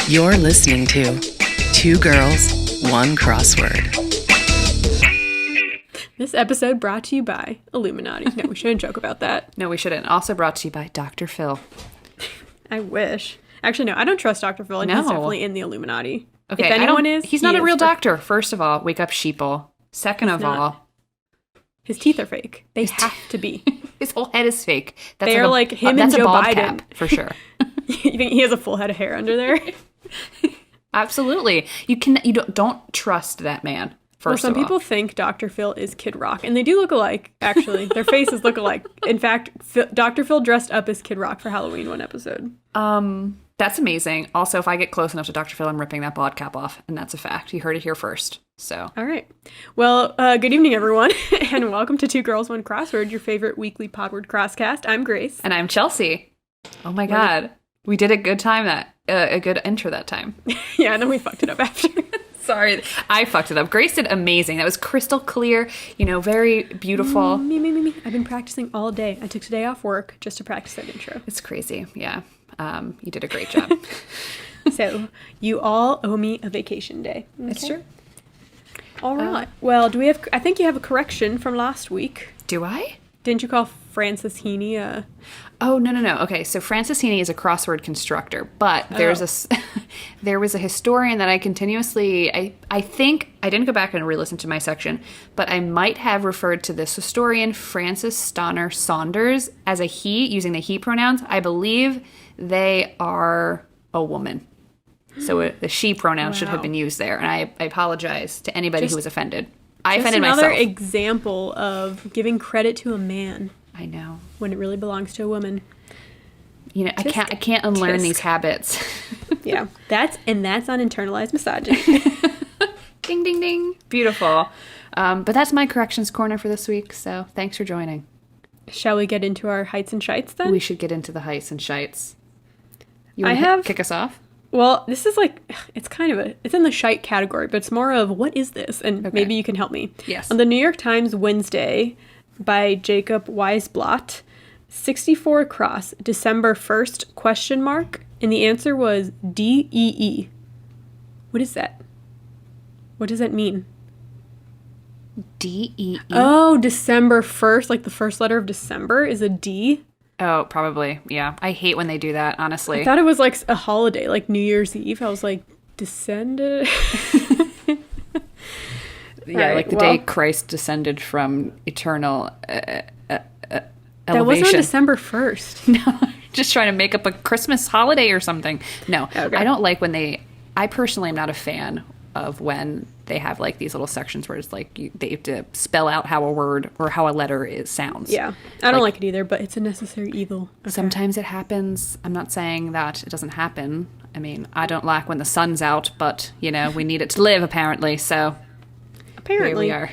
You're listening to Two Girls, One Crossword. This episode brought to you by Illuminati. No, we shouldn't joke about that. No, we shouldn't. Also brought to you by Dr. Phil. I wish. Actually, no, I don't trust Dr. Phil, and he's definitely in the Illuminati. Okay, if anyone is, he's not a real doctor. First of all, wake up, sheeple. Second of all, his teeth are fake. They have to be. His whole head is fake. They're like him and Joe Biden. Cap, for sure. You think he has a full head of hair under there? Absolutely. You don't trust that man. Some people think Dr. Phil is Kid Rock, and they do look alike, actually. Their faces look alike. In fact, Dr. Phil dressed up as Kid Rock for Halloween one episode. That's amazing. Also, if I get close enough to Dr. Phil, I'm ripping that bod cap off, and that's a fact. You heard it here first. So. All right. Well, good evening, everyone, and welcome to Two Girls, One Crossword, your favorite weekly Podword Crosscast. I'm Grace. And I'm Chelsea. Oh my God. We did a good intro that time. Yeah, and then we fucked it up after. Sorry, I fucked it up. Grace did amazing. That was crystal clear, very beautiful. Me. I've been practicing all day. I took today off work just to practice that intro. It's crazy. Yeah. You did a great job. So, you all owe me a vacation day. Okay? That's true. All right. Well, I think you have a correction from last week. Do I? Didn't you call Francis Heaney Oh, no. Okay, so Francis Heaney is a crossword constructor, but there was a historian that I continuously, I think, I didn't go back and re-listen to my section, but I might have referred to this historian, Francis Stonner Saunders, as a he, using the he pronouns. I believe they are a woman. So the she pronoun should have been used there, and I apologize to anybody who was offended. I offended myself. Another example of giving credit to a man. I know. When it really belongs to a woman. I can't unlearn these habits. Yeah. That's on internalized misogyny. Ding, ding, ding. Beautiful. But that's my corrections corner for this week, so thanks for joining. Shall we get into our heights and shites then? We should get into the heights and shites. You want to kick us off? Well, this is it's in the shite category, but it's more of what is this? And maybe you can help me. Yes. On the New York Times Wednesday by Jacob Weisblatt, 64 across, December 1st, ? And the answer was DEE. What is that? What does that mean? DEE? Oh, December 1st, like the first letter of December is a D. Oh, probably. Yeah. I hate when they do that, honestly. I thought it was like a holiday, like New Year's Eve. I was like, descended? Yeah, like the day Christ descended from eternal elevation. That wasn't on December 1st. No, just trying to make up a Christmas holiday or something. No, okay. I don't like when I personally am not a fan of when they have like these little sections where it's like they have to spell out how a word or how a letter sounds. Yeah, I don't like it either, but it's a necessary evil. Okay. Sometimes it happens. I'm not saying that it doesn't happen. I mean, I don't like when the sun's out, but, we need it to live, apparently, so... Apparently. Here we are.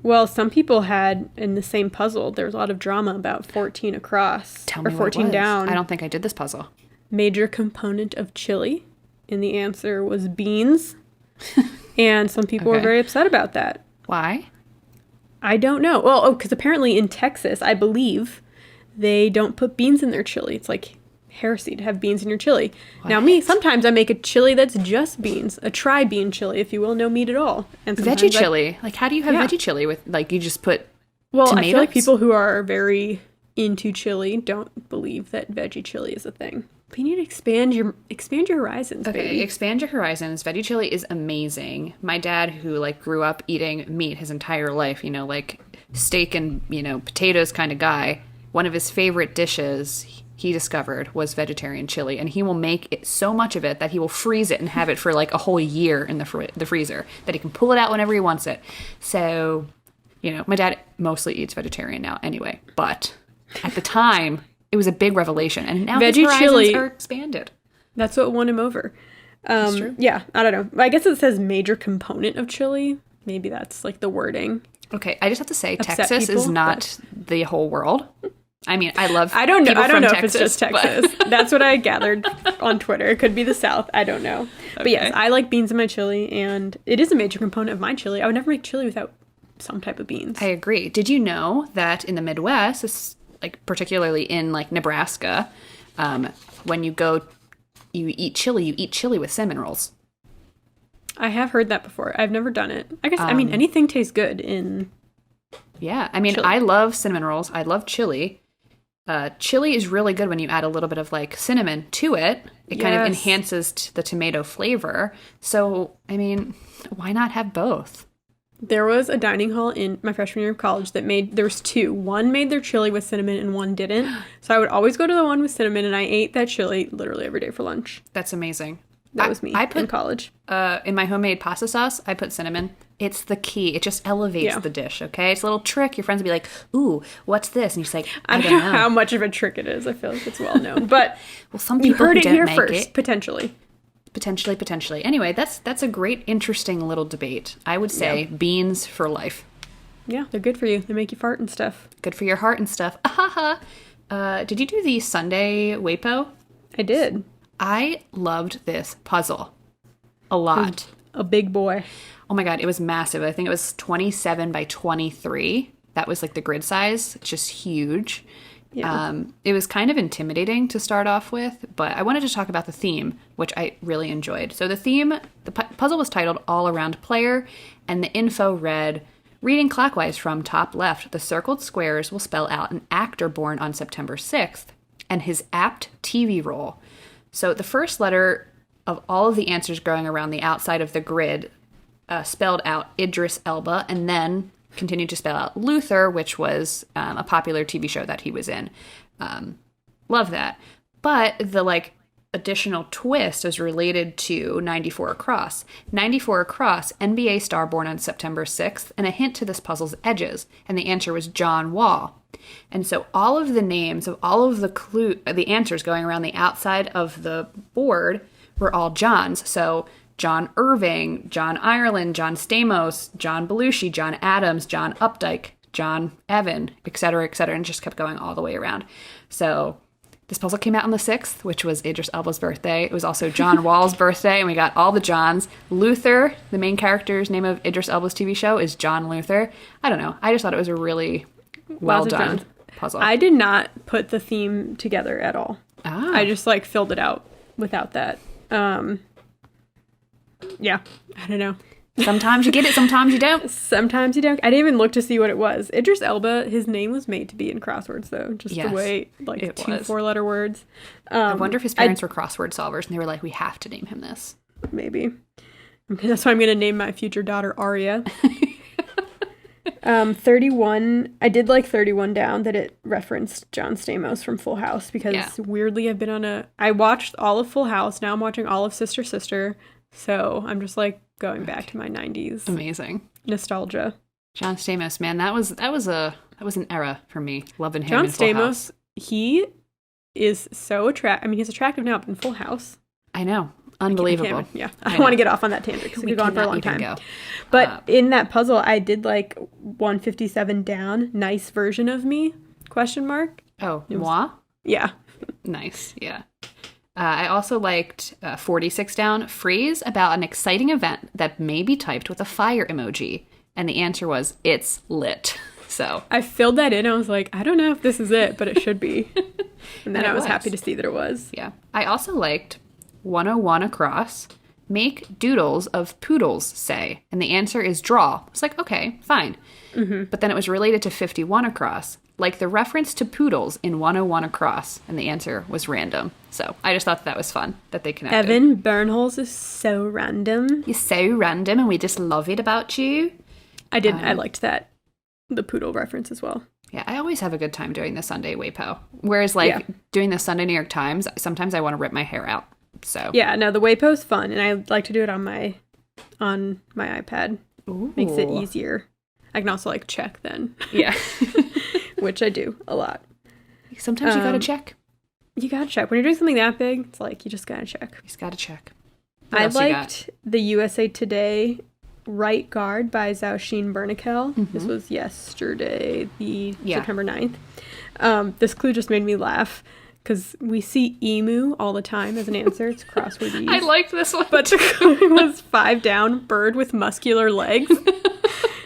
Well, some people had, in the same puzzle, there was a lot of drama about 14 across. Tell me or 14 what it was. down. I don't think I did this puzzle. Major component of chili. And the answer was beans. And some people were very upset about that. Why? I don't know. Well, because apparently in Texas, I believe, they don't put beans in their chili. It's like heresy to have beans in your chili. What? Now sometimes I make a chili that's just beans, a tri-bean chili, if you will, no meat at all. And veggie chili? Like, how do you have veggie chili with, like, you just put tomatoes? I feel like people who are very into chili don't believe that veggie chili is a thing. But you need to expand your horizons, baby. Expand your horizons. Veggie chili is amazing. My dad, who, grew up eating meat his entire life, steak and, potatoes kind of guy, one of his favorite dishes he discovered was vegetarian chili, and he will make it so much of it that he will freeze it and have it for a whole year in the freezer, that he can pull it out whenever he wants it. So, my dad mostly eats vegetarian now anyway, but at the time it was a big revelation, and now his horizons are expanded. That's what won him over. That's true. Yeah, I don't know. I guess it says major component of chili. Maybe that's the wording. Okay, I just have to say, Texas is not the whole world. I mean, I don't know. I don't know Texas, if it's just Texas. That's what I gathered on Twitter. It could be the South. I don't know. Okay. But yes, I like beans in my chili, and it is a major component of my chili. I would never make chili without some type of beans. I agree. Did you know that in the Midwest, particularly in Nebraska, when you go you eat chili with cinnamon rolls. I have heard that before. I've never done it. I guess, I mean, anything tastes good in Yeah, I mean, chili. I love cinnamon rolls. I love chili. Chili is really good when you add a little bit of like cinnamon to it. It kind of Yes. enhances the tomato flavor. So, I mean, why not have both? There was a dining hall in my freshman year of college that there was two. One made their chili with cinnamon and one didn't. So I would always go to the one with cinnamon, and I ate that chili literally every day for lunch. That's amazing. That was me in college. In my homemade pasta sauce, I put cinnamon. It's the key. It just elevates the dish, okay? It's a little trick. Your friends will be like, ooh, what's this? And you're just like, I don't know. how much of a trick it is. I feel like it's well known. But Well, some you people heard who it don't here make first, it. potentially. Potentially. Anyway, that's a great, interesting little debate. I would say beans for life. Yeah, they're good for you. They make you fart and stuff. Good for your heart and stuff. Did you do the Sunday Wapo? I did. I loved this puzzle a lot. A big boy. Oh my God, it was massive. I think it was 27 by 23. That was like the grid size. It's just huge. Yeah. It was kind of intimidating to start off with, but I wanted to talk about the theme, which I really enjoyed. So the theme, the puzzle was titled All Around Player, and the info read, reading clockwise from top left, the circled squares will spell out an actor born on September 6th and his apt TV role. So the first letter of all of the answers going around the outside of the grid spelled out Idris Elba, and then continued to spell out Luther, which was a popular TV show that he was in. Love that. But the additional twist is related to 94 Across. 94 Across, NBA star born on September 6th, and a hint to this puzzle's edges. And the answer was John Wall. And so all of the names of all of the answers going around the outside of the board were all Johns. So John Irving, John Ireland, John Stamos, John Belushi, John Adams, John Updike, John Evan, etc., and just kept going all the way around. So this puzzle came out on the 6th, which was Idris Elba's birthday. It was also John Wall's birthday, and we got all the Johns. Luther, the main character's name of Idris Elba's TV show, is John Luther. I don't know. I just thought it was a really well done puzzle. I did not put the theme together at all. I just filled it out without that. Yeah, I don't know. Sometimes you get it, sometimes you don't. Sometimes you don't. I didn't even look to see what it was. Idris Elba, his name was made to be in crosswords, though. Just the way, it 2 was. 4-letter words. I wonder if his parents were crossword solvers, and they were like, we have to name him this. Maybe. That's why I'm going to name my future daughter Aria. 31, I did like 31 down that it referenced John Stamos from Full House, because weirdly I watched all of Full House, now I'm watching all of Sister Sister, so I'm just going back to my 90s. Amazing. Nostalgia. John Stamos, man, that was an era for me, loving him John in Full Stamos, House. he is so attractive. I mean, he's attractive now, but in Full House. I know. Unbelievable. I don't want to get off on that tangent because we could go on for a long time. Go. But in that puzzle, I did 157 down, nice version of me, question mark. Oh, moi? Yeah. Nice, yeah. I also liked 46 down, phrase about an exciting event that may be typed with a fire emoji. And the answer was, it's lit. So I filled that in. I was like, I don't know if this is it, but it should be. And then I was happy to see that it was. Yeah. I also liked 101 across, make doodles of poodles say. And the answer is draw. It's like, okay, fine. Mm-hmm. But then it was related to 51 across, like the reference to poodles in 101 across. And the answer was random. So I just thought that was fun that they connected. Evan Bernholz is so random. You're so random and we just love it about you. I liked that. The poodle reference as well. Yeah, I always have a good time doing the Sunday Wapo. Whereas doing the Sunday New York Times, sometimes I want to rip my hair out. So yeah, no, the Wapo's fun, and I like to do it on my iPad. Ooh. Makes it easier. I can also check then. Yeah. Which I do a lot. Sometimes you gotta check. You gotta check. When you're doing something that big, it's you just gotta check. You just gotta check. I liked the USA Today Right Guard by Zausheen Bernakel. Mm-hmm. This was yesterday, September 9th. This clue just made me laugh because we see emu all the time as an answer. It's crossword ease. I liked this one. But the clue was 5 down, bird with muscular legs.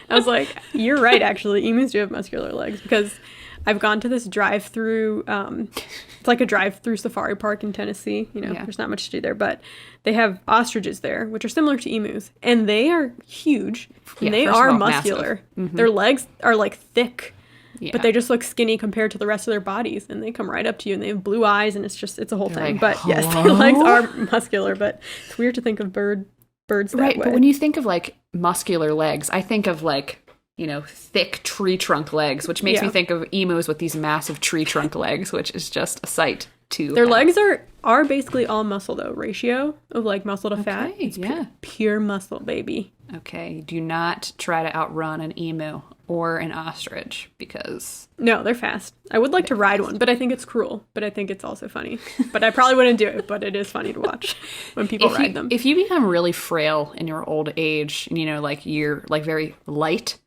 I was like, you're right, actually. Emus do have muscular legs because I've gone to this drive-through. It's like a drive-through safari park in Tennessee. You know, there's not much to do there, but they have ostriches there, which are similar to emus, and they are huge. And they are muscular. Their legs are like thick. Yeah. But they just look skinny compared to the rest of their bodies, and they come right up to you, and they have blue eyes, and it's a whole thing. Like, but yes, their legs are muscular, but it's weird to think of birds that way. But when you think of like muscular legs, I think of like, you know, thick tree trunk legs, which makes me think of emus with these massive tree trunk legs, which is just a sight to Their legs are basically all muscle, though, ratio of like muscle to fat. It's pure muscle, baby. Okay, do not try to outrun an emu or an ostrich, because... No, they're fast. I would like to ride one, but I think it's cruel. But I think it's also funny. But I probably wouldn't do it, but it is funny to watch when people ride them. If you become really frail in your old age, and, you know, like you're like very light,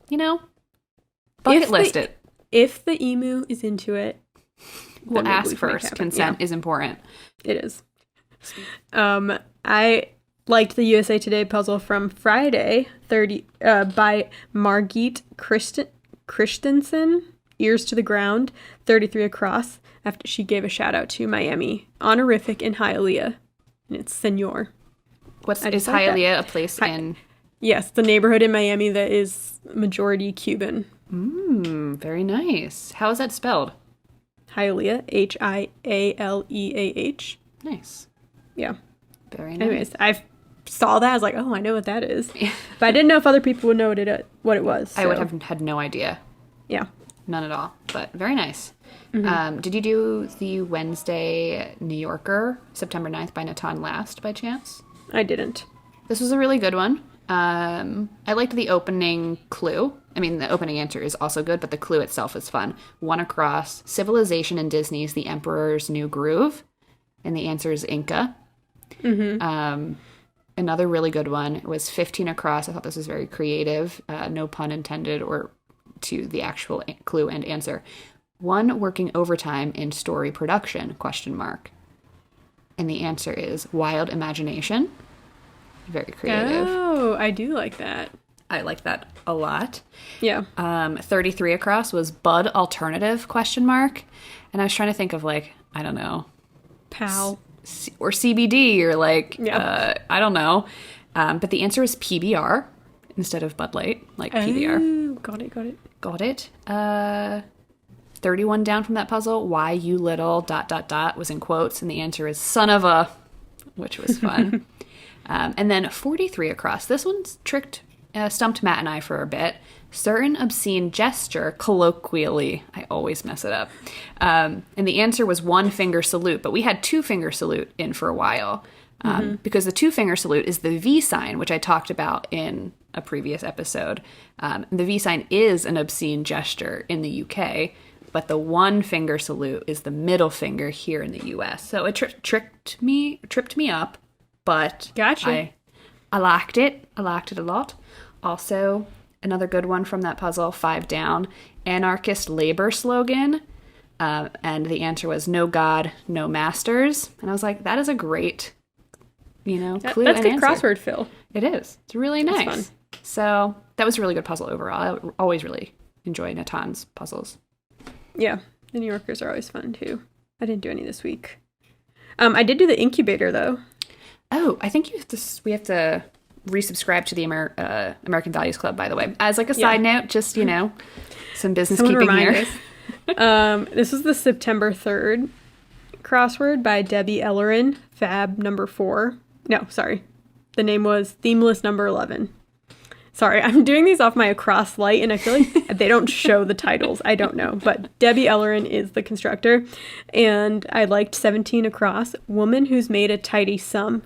you know, bucket list it. If the emu is into it... We'll ask first. Consent is important. It is. I liked the USA Today puzzle from Friday, by Margit Christensen, Ears to the Ground, 33 across, after she gave a shout out to Miami, honorific in Hialeah, and it's Senor. Is Hialeah a place in... Yes, the neighborhood in Miami that is majority Cuban. Very nice. How is that spelled? Hialeah, Hialeah. Nice. Yeah. Very nice. Anyways, I saw that. I was like, oh, I know what that is. But I didn't know if other people would know what it was. So. I would have had no idea. Yeah. None at all. But very nice. Did you do the Wednesday New Yorker, September 9th by Natan Last by chance? I didn't. This was a really good one. I liked the opening clue. I mean, the opening answer is also good, but the clue itself is fun. 1 across, civilization in Disney's The Emperor's New Groove. And the answer is Inca. Another really good one was 15 across. I thought this was very creative. No pun intended, or to the actual clue and answer. 1 working overtime in story production, ? And the answer is wild imagination. Very creative. Oh, I do like that. I like that a lot. Yeah. 33 across was Bud alternative ? And I was trying to think of like, I don't know. Pal. Or CBD or like, I don't know. But the answer is PBR instead of Bud Light, like PBR. Got it. 31 down from that puzzle. Why you little ... was in quotes. And the answer is son of a, which was fun. And then 43 across. This one's stumped Matt and I for a bit. Certain obscene gesture, colloquially. I always mess it up. And the answer was 1 finger salute, but we had 2 finger salute in for a while. Because the 2 finger salute is the V sign, which I talked about in a previous episode. The V sign is an obscene gesture in the UK, but the 1 finger salute is the middle finger here in the US. So it tripped me up. But gotcha. I liked it. I liked it a lot. Also, another good one from that puzzle, 5 down, anarchist labor slogan. And the answer was no God, no masters. And I was like, that is a great, clue. That's and good answer. crossword fill. It is. It's really nice. Fun. So that was a really good puzzle overall. I always really enjoy Natan's puzzles. Yeah. The New Yorkers are always fun too. I didn't do any this week. I did do the incubator though. Oh, I think we have to resubscribe to the American Values Club, by the way. As like a side note, just, some business keeping here. This was the September 3rd crossword by Debbie Ellerin, Fab number 4. No, sorry. The name was Themeless number 11. Sorry, I'm doing these off my Across Light, and I feel like they don't show the titles. I don't know. But Debbie Ellerin is the constructor. And I liked 17 across. Woman who's made a tidy sum, ?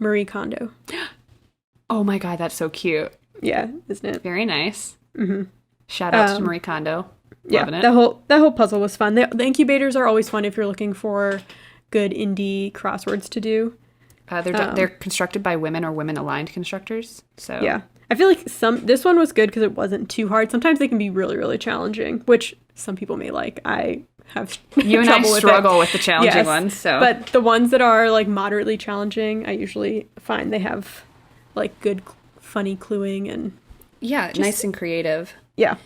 Marie Kondo. Oh my God, that's so cute. Yeah, isn't it? Very nice. Shout out to Marie Kondo. Loving it. That whole puzzle was fun. The incubators are always fun if you're looking for good indie crosswords to do. They're constructed by women or women-aligned constructors. So yeah, I feel like this one was good because it wasn't too hard. Sometimes they can be really, really challenging, which some people may like. I have you and I struggle with the challenging ones. So, but the ones that are like moderately challenging, I usually find they have like good, funny cluing and nice and creative. Yeah.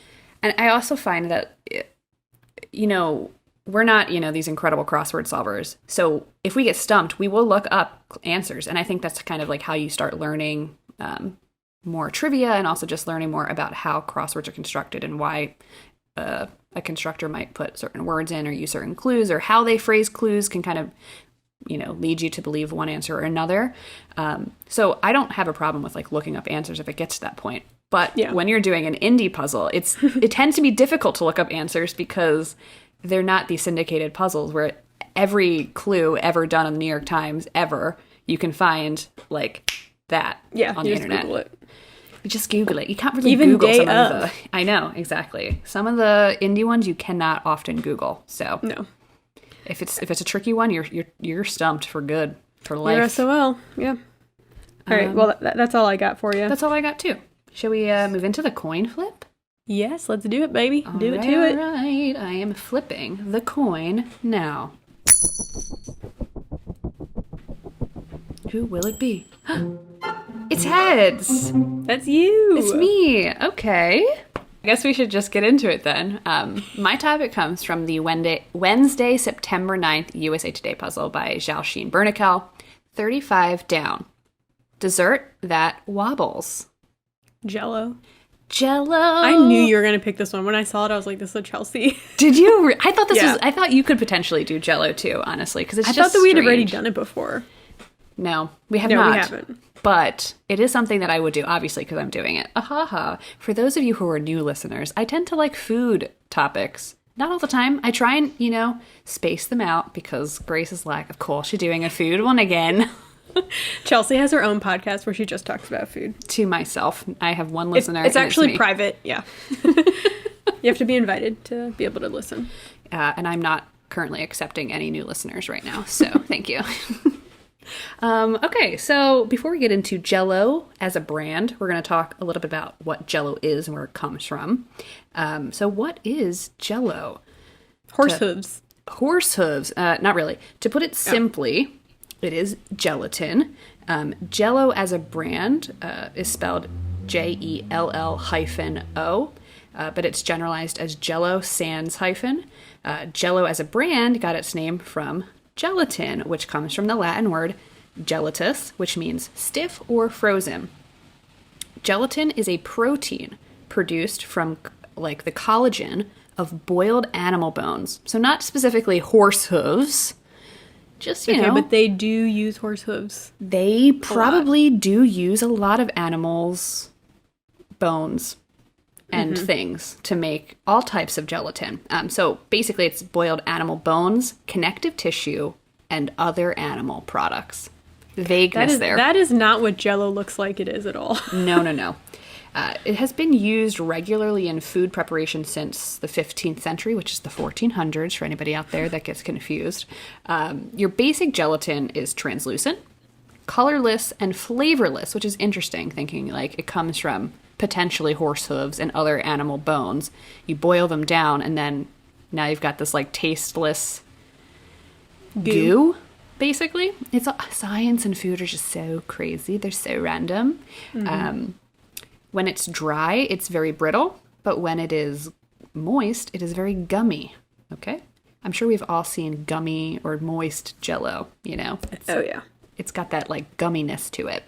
And I also find that, we're not, these incredible crossword solvers. So if we get stumped, we will look up answers. And I think that's kind of like how you start learning more trivia, and also just learning more about how crosswords are constructed and why a constructor might put certain words in or use certain clues, or how they phrase clues can kind of, lead you to believe one answer or another. So I don't have a problem with like looking up answers if it gets to that point. But when you're doing an indie puzzle, it tends to be difficult to look up answers because they're not these syndicated puzzles where every clue ever done on the New York Times ever, you can find like that on the internet. Google it. You just Google it. You can't really Even Google day some of. of the... I know, exactly. Some of the indie ones you cannot often Google. So No. if it's a tricky one, you're stumped for good, for life. You're SOL. Yeah. All right. Well, that's all I got for you. That's all I got too. Shall we move into the coin flip? Yes, let's do it, baby. Do it to All it. right, I am flipping the coin now. Who will it be? It's heads. That's you. It's me. Okay. I guess we should just get into it then. My topic comes from the Wednesday, September 9th USA Today puzzle by Xiaoxin Bernakel. 35 down. Dessert that wobbles. Jello. Jello. I knew you were going to pick this one. When I saw it, I was like, this is a Chelsea. Did you? I thought this Yeah. was. I thought you could potentially do Jello too, honestly, because it's I just thought that we'd already strange. done it before. No, we have No, not. we haven't. But it is something that I would do, obviously, because I'm doing it. Ahaha. For those of you who are new listeners, I tend to like food topics. Not all the time. I try and, space them out because Grace is like, of course, you're doing a food one again. Chelsea has her own podcast where she just talks about food. To myself. I have one listener. It's and actually me. private. Yeah. You have to be invited to be able to listen. And I'm not currently accepting any new listeners right now. So thank you. Okay, so before we get into Jell-O as a brand, we're going to talk a little bit about what Jell-O is and where it comes from. So what is Jell-O? Horse hooves. Horse hooves. Not really. To put it simply, it is gelatin. Jell-O as a brand is spelled JELL-O, but it's generalized as Jell-O sans hyphen. Jell-O as a brand got its name from gelatin, which comes from the Latin word gelatus, which means stiff or frozen. Gelatin is a protein produced from like the collagen of boiled animal bones. So not specifically horse hooves, just, you know. But they do use horse hooves. They probably do use a lot of animals' bones and things to make all types of gelatin. So basically it's boiled animal bones, connective tissue, and other animal products. Vagueness there. That is not what Jell-O looks like it is at all. No. It has been used regularly in food preparation since the 15th century, which is the 1400s for anybody out there that gets confused. Your basic gelatin is translucent, colorless, and flavorless, which is interesting, thinking like it comes from potentially horse hooves and other animal bones. You boil them down, and then now you've got this like tasteless goo. Basically. It's science and food are just so crazy. They're so random. When it's dry, it's very brittle, but when it is moist, it is very gummy. Okay? I'm sure we've all seen gummy or moist Jell-O, you know? Oh, yeah. It's got that, like, gumminess to it.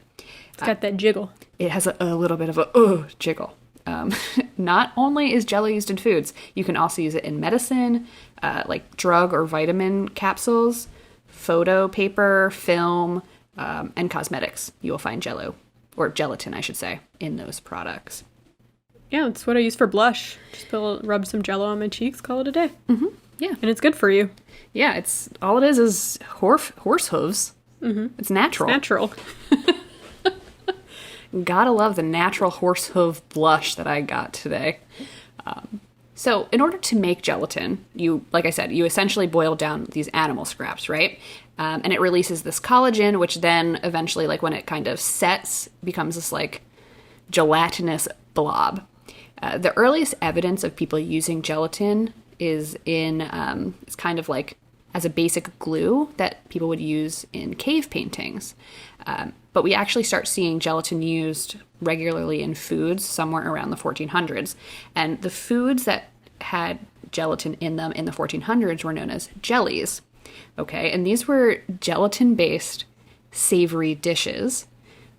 It's got that jiggle. It has a little bit of a jiggle. Not only is Jell-O used in foods, you can also use it in medicine, like drug or vitamin capsules, photo paper, film, and cosmetics. You will find Jell-O, or gelatin, I should say, in those products. Yeah, it's what I use for blush. Just rub some Jell-O on my cheeks, call it a day. Yeah. And it's good for you. Yeah, it's all it is horse hooves. It's natural. Natural. Gotta love the natural horse hoof blush that I got today. So in order to make gelatin, like I said, you essentially boil down these animal scraps, right? And it releases this collagen, which then eventually, like when it kind of sets, becomes this like gelatinous blob. The earliest evidence of people using gelatin is in, it's kind of like as a basic glue that people would use in cave paintings. but we actually start seeing gelatin used regularly in foods somewhere around the 1400s. And the foods that had gelatin in them in the 1400s were known as jellies. Okay, and these were gelatin-based savory dishes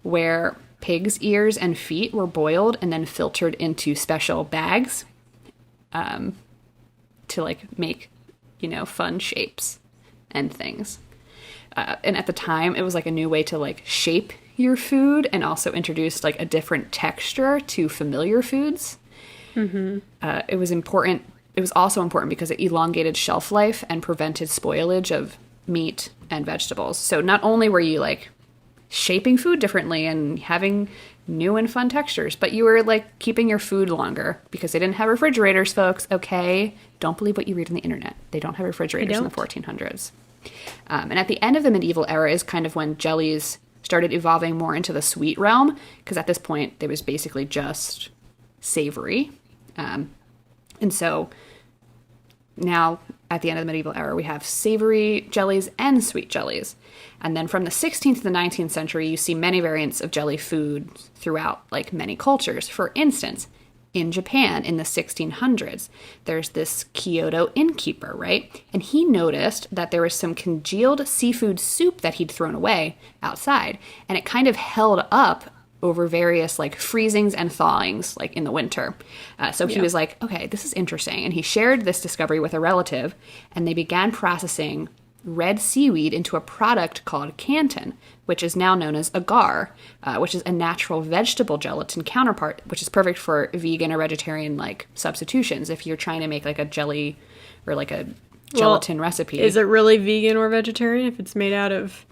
where pig's ears and feet were boiled and then filtered into special bags to like make, fun shapes and things. And at the time, it was like a new way to like shape your food and also introduced like a different texture to familiar foods. Mm-hmm. It was important. It was also important because it elongated shelf life and prevented spoilage of meat and vegetables. So not only were you like shaping food differently and having new and fun textures, but you were like keeping your food longer because they didn't have refrigerators, folks. Okay, don't believe what you read on the internet. They don't have refrigerators in the 1400s. And at the end of the medieval era is kind of when jellies started evolving more into the sweet realm, because at this point it was basically just savory. And so now at the end of the medieval era, we have savory jellies and sweet jellies. And then from the 16th to the 19th century, you see many variants of jelly food throughout like many cultures. For instance, in Japan in the 1600s, there's this Kyoto innkeeper, right? And he noticed that there was some congealed seafood soup that he'd thrown away outside. And it kind of held up over various like freezings and thawings like in the winter. So he was like, okay, this is interesting. And he shared this discovery with a relative, and they began processing red seaweed into a product called canton, which is now known as agar, which is a natural vegetable gelatin counterpart, which is perfect for vegan or vegetarian like substitutions if you're trying to make like a jelly or like a gelatin recipe. Is it really vegan or vegetarian if it's made out of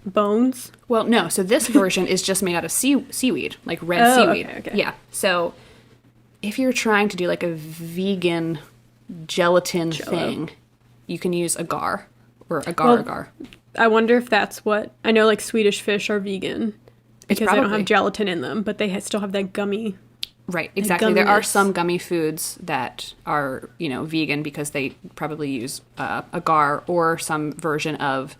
bones? Well, no. So this version is just made out of seaweed, like red seaweed. Okay. Yeah. So if you're trying to do like a vegan gelatin thing, you can use agar or agar. I wonder if that's what... I know like Swedish fish are vegan because they don't have gelatin in them, but they still have that gummy... Right, exactly. There are some gummy foods that are, vegan because they probably use agar or some version of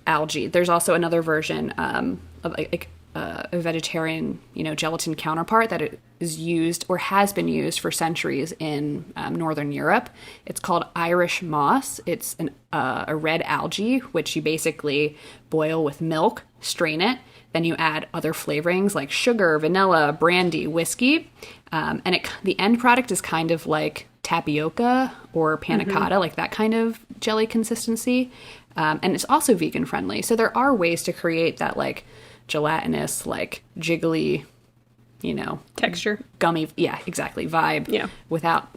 algae. There's also another version of like a vegetarian, gelatin counterpart that is used or has been used for centuries in Northern Europe. It's called Irish moss. It's a red algae, which you basically boil with milk, strain it, then you add other flavorings like sugar, vanilla, brandy, whiskey, and the end product is kind of like tapioca or panna cotta, like that kind of jelly consistency. And it's also vegan friendly. So there are ways to create that like gelatinous, like jiggly, texture, gummy, yeah, exactly, vibe, yeah, without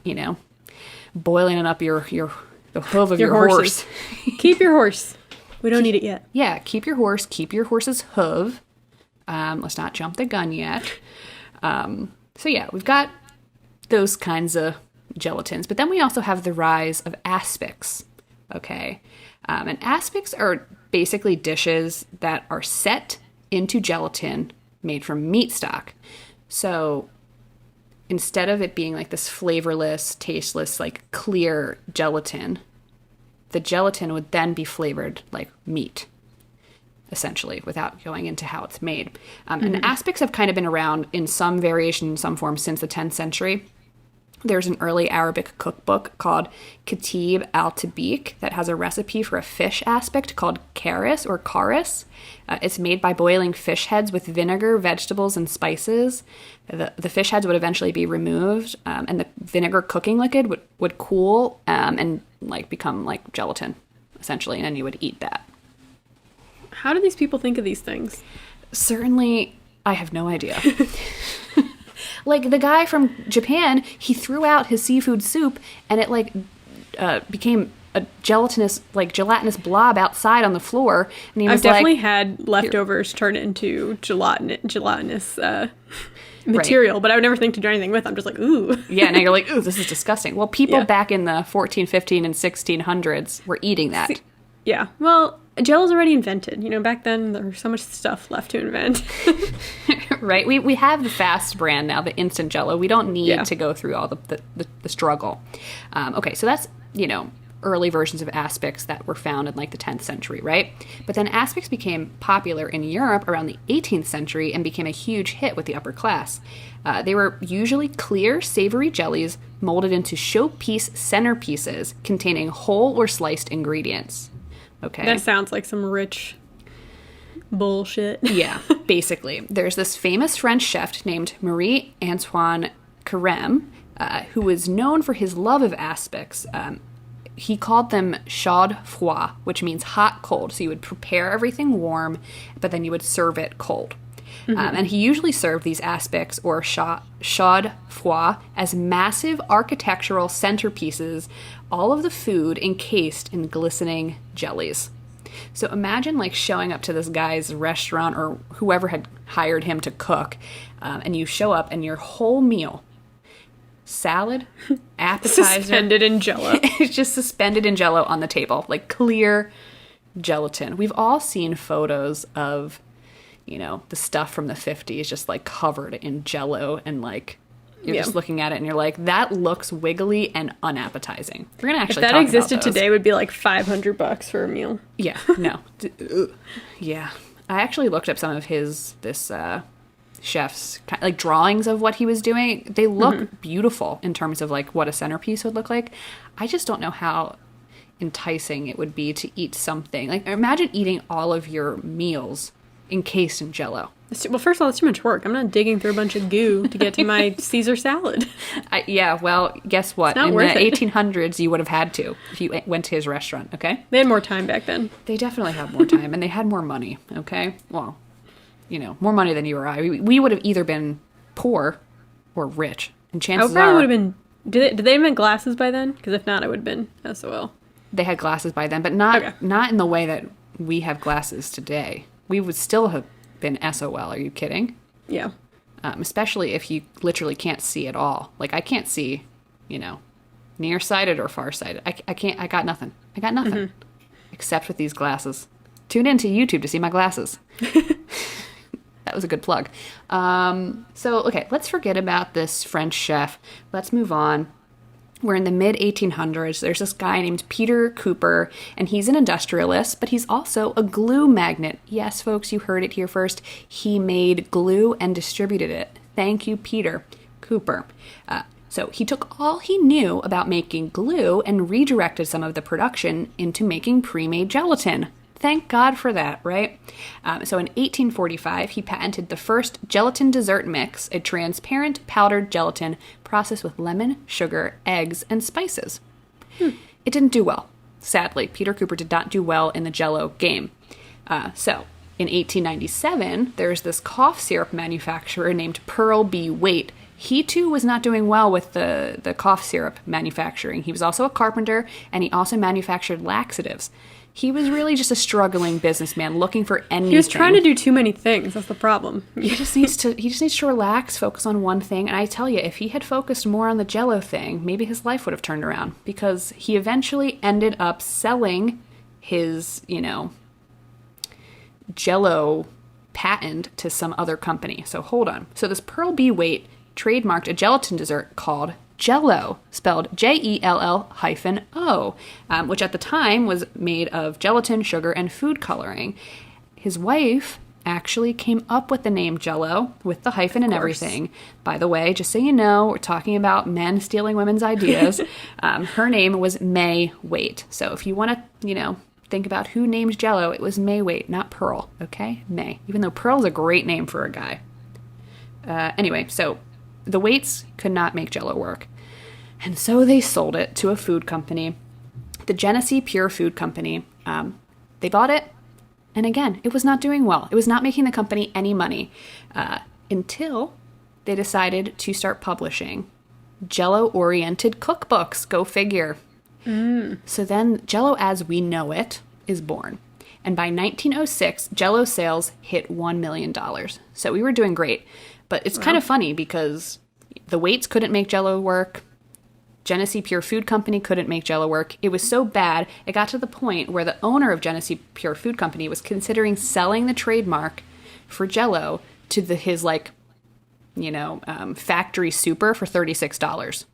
boiling it up the hoof of your horse. Keep your horse. We don't need it yet. Yeah, keep your horse's hoof. Let's not jump the gun yet. So yeah, we've got those kinds of gelatins, but then we also have the rise of aspics. Okay, and aspics are basically dishes that are set into gelatin made from meat stock. So instead of it being like this flavorless, tasteless, like clear gelatin, the gelatin would then be flavored like meat, essentially, without going into how it's made. And aspics have kind of been around in some variation, in some form, since the 10th century. There's an early Arabic cookbook called Katib al-Tabik that has a recipe for a fish aspic called karis or karis. It's made by boiling fish heads with vinegar, vegetables, and spices. The fish heads would eventually be removed, and the vinegar cooking liquid would cool and like become like gelatin, essentially, and then you would eat that. How do these people think of these things? Certainly, I have no idea. Like the guy from Japan, he threw out his seafood soup and it like became a gelatinous blob outside on the floor. And he was I've definitely had leftovers turn into gelatinous material, but I would never think to do anything with. I'm just like, ooh. Yeah, now you're like, ooh, this is disgusting. Well, people back in the 14, 15, and 1600s were eating that. Yeah, well, Jello's already invented. Back then there was so much stuff left to invent. Right? We have the fast brand now, the instant Jello. We don't need to go through all the struggle. Okay, so that's, early versions of aspics that were found in like the 10th century, right? But then aspics became popular in Europe around the 18th century and became a huge hit with the upper class. They were usually clear, savory jellies molded into showpiece centerpieces containing whole or sliced ingredients. Okay. That sounds like some rich bullshit. Yeah, basically. There's this famous French chef named Marie-Antoine Carême, who was known for his love of aspics. He called them chaud froid, which means hot cold. So you would prepare everything warm, but then you would serve it cold. And he usually served these aspics, or chaud froid, as massive architectural centerpieces, all of the food encased in glistening jellies. So imagine like showing up to this guy's restaurant or whoever had hired him to cook, and you show up and your whole meal, salad, appetizer, Suspended in Jell-O. it's just suspended in Jell-O on the table, like clear gelatin. We've all seen photos of, you know, the stuff from the 50s just like covered in Jell-O, and like you're just looking at it and you're like, that looks wiggly and unappetizing. We're gonna actually If that talk existed about those. Today, it would be like $500 for a meal. Yeah, no. Yeah. I actually looked up some of this chef's like drawings of what he was doing. They look beautiful in terms of like what a centerpiece would look like. I just don't know how enticing it would be to eat something. Like imagine eating all of your meals encased in Jell-O. Well, first of all, it's too much work. I'm not digging through a bunch of goo to get to my Caesar salad. Yeah, well, guess what? not In the worth it. 1800s, you would have had to if you went to his restaurant, okay? They had more time back then. They definitely have more time, and they had more money, okay? Well, you know, more money than you or I. We would have either been poor or rich, and I chances probably are would have been. Did they invent glasses by then? Because if not, I would have been SOL. they had glasses by then, but not in the way that we have glasses today. We would still have been SOL. Are you kidding? Yeah. Especially if you literally can't see at all. Like I can't see, you know, nearsighted or farsighted. I can't. I got nothing. Except with these glasses. Tune into YouTube to see my glasses. That was a good plug. Okay, let's forget about this French chef. Let's move on. We're in the mid-1800s. There's this guy named Peter Cooper, and he's an industrialist, but he's also a glue magnet. Yes, folks, you heard it here first. He made glue and distributed it. Thank you, Peter Cooper. So he took all he knew about making glue and redirected some of the production into making pre-made gelatin. Thank God for that, right? So in 1845, he patented the first gelatin dessert mix, a transparent powdered gelatin processed with lemon, sugar, eggs, and spices. It didn't do well. Sadly, Peter Cooper did not do well in the Jell-O game. So in 1897, there's this cough syrup manufacturer named Pearl B. Waite. He too was not doing well with the cough syrup manufacturing. He was also a carpenter, and he also manufactured laxatives. He was really just a struggling businessman looking for anything. He was trying to do too many things. That's the problem. He just needs to relax, focus on one thing. And I tell you, if he had focused more on the Jell-O thing, maybe his life would have turned around, because he eventually ended up selling his, Jell-O patent to some other company. So hold on. So this Pearl B. Waite trademarked a gelatin dessert called Jell-O, spelled Jell-O, which at the time was made of gelatin, sugar, and food coloring. His wife actually came up with the name Jell-O with the hyphen and everything. By the way, just so you know, we're talking about men stealing women's ideas. Her name was May Waite. So if you want to, think about who named Jell-O, it was May Waite, not Pearl, okay? May. Even though Pearl's a great name for a guy. Anyway, so the Waites could not make Jell-O work. And so they sold it to a food company, the Genesee Pure Food Company. They bought it, and again, it was not doing well. It was not making the company any money until they decided to start publishing Jell-O-oriented cookbooks. Go figure. So then Jell-O as we know it is born. And by 1906, Jell-O sales hit $1 million. So we were doing great. But it's kind of funny because the Waites couldn't make Jell-O work. Genesee Pure Food Company couldn't make Jell-O work. It was so bad, it got to the point where the owner of Genesee Pure Food Company was considering selling the trademark for Jell-O to his factory super for $36.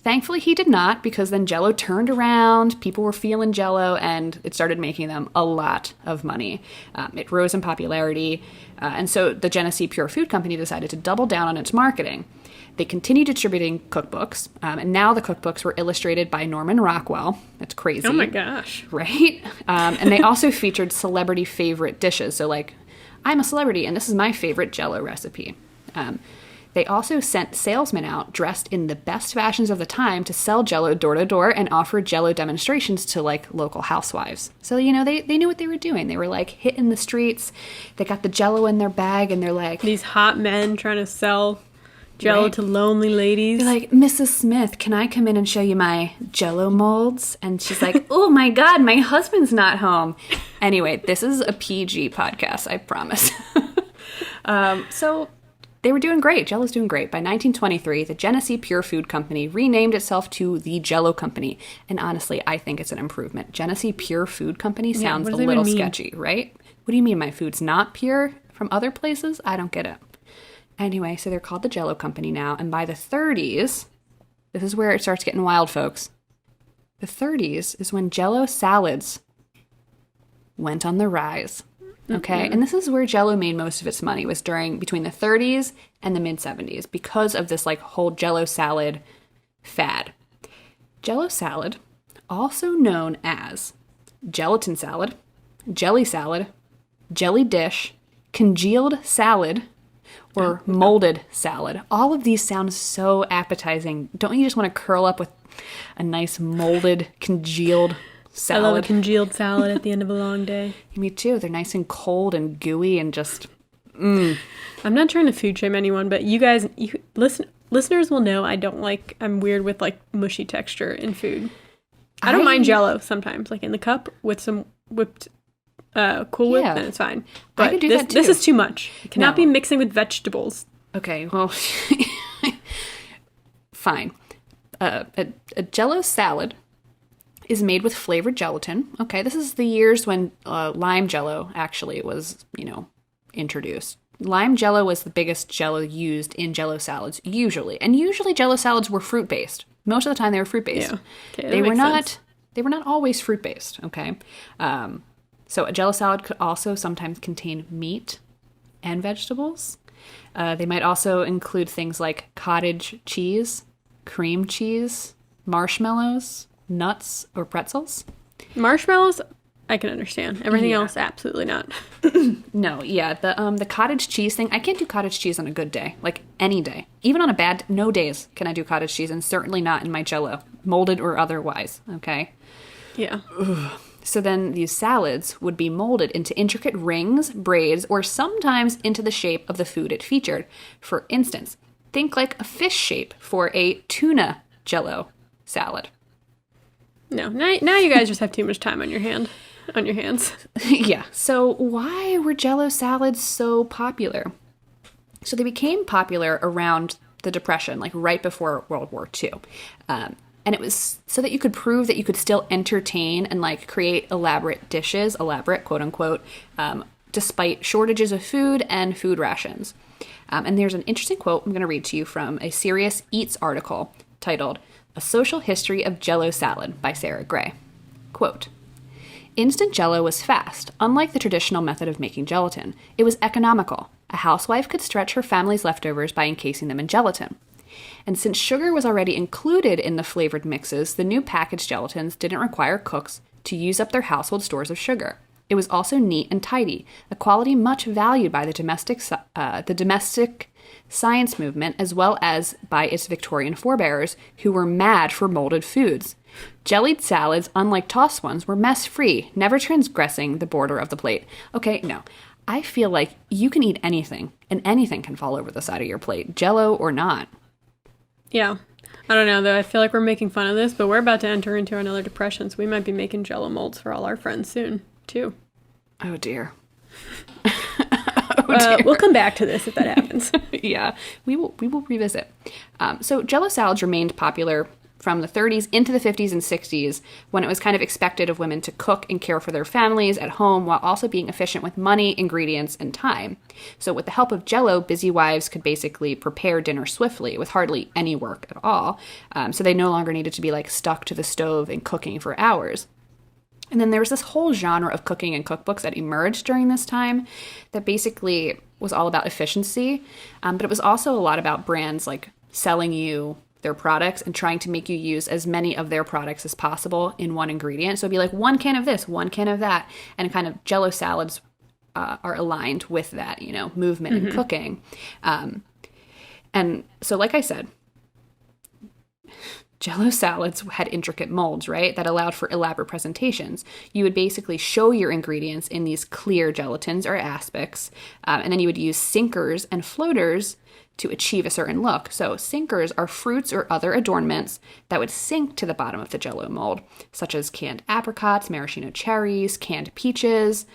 Thankfully, he did not, because then Jell-O turned around, people were feeling Jell-O, and it started making them a lot of money. It rose in popularity, and so the Genesee Pure Food Company decided to double down on its marketing. They continued distributing cookbooks, and now the cookbooks were illustrated by Norman Rockwell. That's crazy. Oh my gosh. Right? And they also featured celebrity favorite dishes. So, like, I'm a celebrity, and this is my favorite Jell-O recipe. They also sent salesmen out dressed in the best fashions of the time to sell Jell-O door to door and offer Jell-O demonstrations to, like, local housewives. So, you know, they knew what they were doing. They were, like, hitting the streets. They got the Jell-O in their bag, and they're like... These hot men trying to sell Jell-O to lonely ladies. They're like, Mrs. Smith, can I come in and show you my Jell-O molds? And she's like, oh my God, my husband's not home. Anyway, this is a PG podcast, I promise. So... they were doing great. Jell-O's doing great. By 1923, the Genesee Pure Food Company renamed itself to the Jell-O Company. And honestly, I think it's an improvement. Genesee Pure Food Company sounds a little sketchy, right? What do you mean my food's not pure from other places? I don't get it. Anyway, so they're called the Jell-O Company now. And by the 30s, this is where it starts getting wild, folks. The 30s is when Jell-O salads went on the rise. Okay, and this is where Jell-O made most of its money, was between the 30s and the mid-70s, because of this, like, whole Jell-O salad fad. Jell-O salad, also known as gelatin salad, jelly salad, jelly dish, congealed salad, or molded salad. All of these sound so appetizing. Don't you just want to curl up with a nice molded, congealed salad? I love a congealed salad at the end of a long day. Me too. They're nice and cold and gooey and just... I'm not trying to food shame anyone, but you guys, listeners will know I'm weird with, like, mushy texture in food. I don't mind Jell-O sometimes, like in the cup with some whipped, Cool Whip, then it's fine. But I can do that too. This is too much. It cannot be mixing with vegetables. Okay, well, fine. A Jell-O salad is made with flavored gelatin. Okay, this is the years when lime Jell-O actually was, introduced. Lime Jell-O was the biggest Jell-O used in Jell-O salads, usually. And usually Jell-O salads were fruit-based. Most of the time they were fruit-based. Yeah. Okay, They were not always fruit-based, okay? So a Jell-O salad could also sometimes contain meat and vegetables. They might also include things like cottage cheese, cream cheese, marshmallows, nuts, or pretzels. Marshmallows, I can understand. Everything else, absolutely not. No, yeah. The cottage cheese thing, I can't do cottage cheese on a good day. Like, any day. Even on a bad, no days can I do cottage cheese, and certainly not in my Jell-O, molded or otherwise, okay? Yeah. Ugh. So then these salads would be molded into intricate rings, braids, or sometimes into the shape of the food it featured. For instance, think like a fish shape for a tuna Jell-O salad. No, now you guys just have too much time on your hands. Yeah. So why were Jell-O salads so popular? So they became popular around the Depression, like right before World War II. And it was so that you could prove that you could still entertain and, like, create elaborate dishes, elaborate, quote unquote, despite shortages of food and food rations. And there's an interesting quote I'm going to read to you from a Serious Eats article titled A Social History of Jell-O Salad by Sarah Gray. Quote, instant Jell-O was fast. Unlike the traditional method of making gelatin, it was economical. A housewife could stretch her family's leftovers by encasing them in gelatin. And since sugar was already included in the flavored mixes, the new packaged gelatins didn't require cooks to use up their household stores of sugar. It was also neat and tidy, a quality much valued by the domestic science movement as well as by its Victorian forebears, who were mad for molded foods. Jellied salads, unlike tossed ones, were mess-free, never transgressing the border of the plate. Okay, no. I feel like you can eat anything, and anything can fall over the side of your plate, Jell-O or not. Yeah. I don't know, though. I feel like we're making fun of this, but we're about to enter into another depression, so we might be making Jell-O molds for all our friends soon, too. Oh, dear. We'll come back to this if that happens. Yeah, we will revisit. So Jell-O salads remained popular from the 30s into the 50s and 60s, when it was kind of expected of women to cook and care for their families at home while also being efficient with money, ingredients, and time. So with the help of Jell-O, busy wives could basically prepare dinner swiftly with hardly any work at all. So they no longer needed to be like stuck to the stove and cooking for hours. And then there was this whole genre of cooking and cookbooks that emerged during this time that basically was all about efficiency, but it was also a lot about brands like selling you their products and trying to make you use as many of their products as possible in one ingredient. So it'd be like 1 can of this, 1 can of that, and kind of Jell-O salads are aligned with that, you know, movement in cooking. And so, like I said, Jell-O salads had intricate molds, right, that allowed for elaborate presentations. You would basically show your ingredients in these clear gelatins or aspics, and then you would use sinkers and floaters to achieve a certain look. So sinkers are fruits or other adornments that would sink to the bottom of the Jell-O mold, such as canned apricots, maraschino cherries, canned peaches,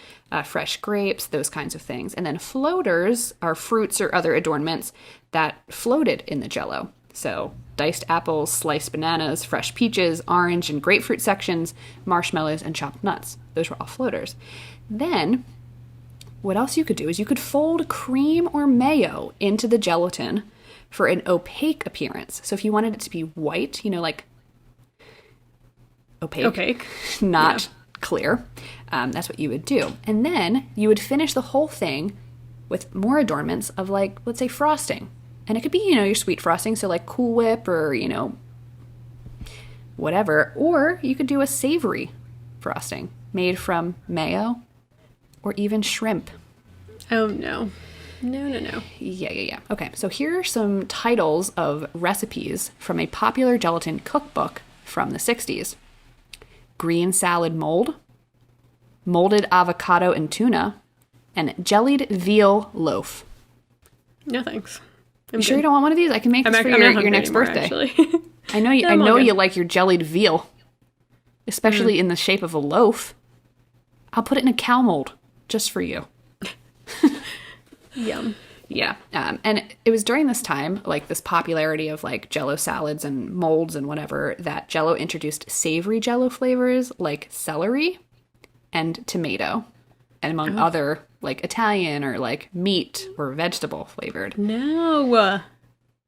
fresh grapes, those kinds of things. And then floaters are fruits or other adornments that floated in the Jell-O. So diced apples, sliced bananas, fresh peaches, orange and grapefruit sections, marshmallows, and chopped nuts. Those were all floaters. Then what else you could do is you could fold cream or mayo into the gelatin for an opaque appearance. So if you wanted it to be white, you know, like opaque. Not clear, that's what you would do. And then you would finish the whole thing with more adornments of, like, let's say frosting. And it could be, you know, your sweet frosting, so like Cool Whip or, you know, whatever. Or you could do a savory frosting made from mayo or even shrimp. Oh, no. No. Yeah. Okay, so here are some titles of recipes from a popular gelatin cookbook from the 60s. Green salad mold, molded avocado and tuna, and jellied veal loaf. No, thanks. You sure you don't want one of these? I can make this for your next birthday. Actually. I know you. I know you like your jellied veal, especially in the shape of a loaf. I'll put it in a cow mold just for you. Yum. Yeah. And it was during this time, like this popularity of like Jell-O salads and molds and whatever, that Jell-O introduced savory Jell-O flavors like celery and tomato, and among other like Italian or like meat or vegetable flavored. No.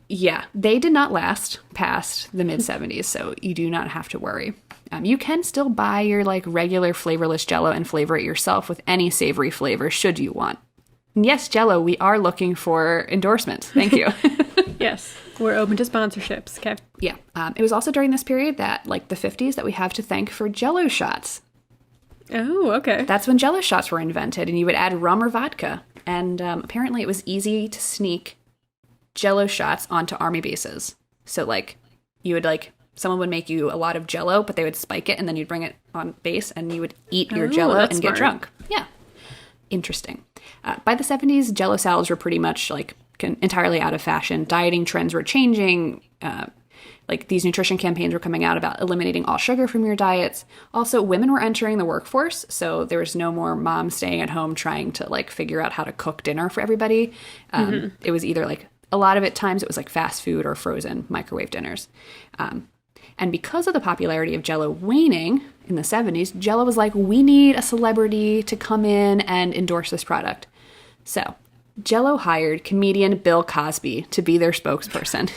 Yeah, they did not last past the mid-70s, so you do not have to worry. You can still buy your like regular flavorless Jell-O and flavor it yourself with any savory flavor should you want. And yes, Jell-O, we are looking for endorsements. Thank you. Yes, we're open to sponsorships. Okay. Yeah. It was also during this period that, like the 50s, that we have to thank for Jell-O shots. Oh, okay. That's when Jell-O shots were invented, and you would add rum or vodka. And apparently it was easy to sneak Jell-O shots onto army bases. So, like, you would, like, someone would make you a lot of Jell-O, but they would spike it, and then you'd bring it on base, and you would eat your Jell-O and get drunk. Yeah. Interesting. By the 70s, Jell-O salads were pretty much, like, entirely out of fashion. Dieting trends were changing. Like, these nutrition campaigns were coming out about eliminating all sugar from your diets. Also, women were entering the workforce, so there was no more moms staying at home trying to, like, figure out how to cook dinner for everybody. It was either, like, a lot of times it was, like, fast food or frozen microwave dinners. And because of the popularity of Jell-O waning in the 70s, Jell-O was like, we need a celebrity to come in and endorse this product. So Jell-O hired comedian Bill Cosby to be their spokesperson.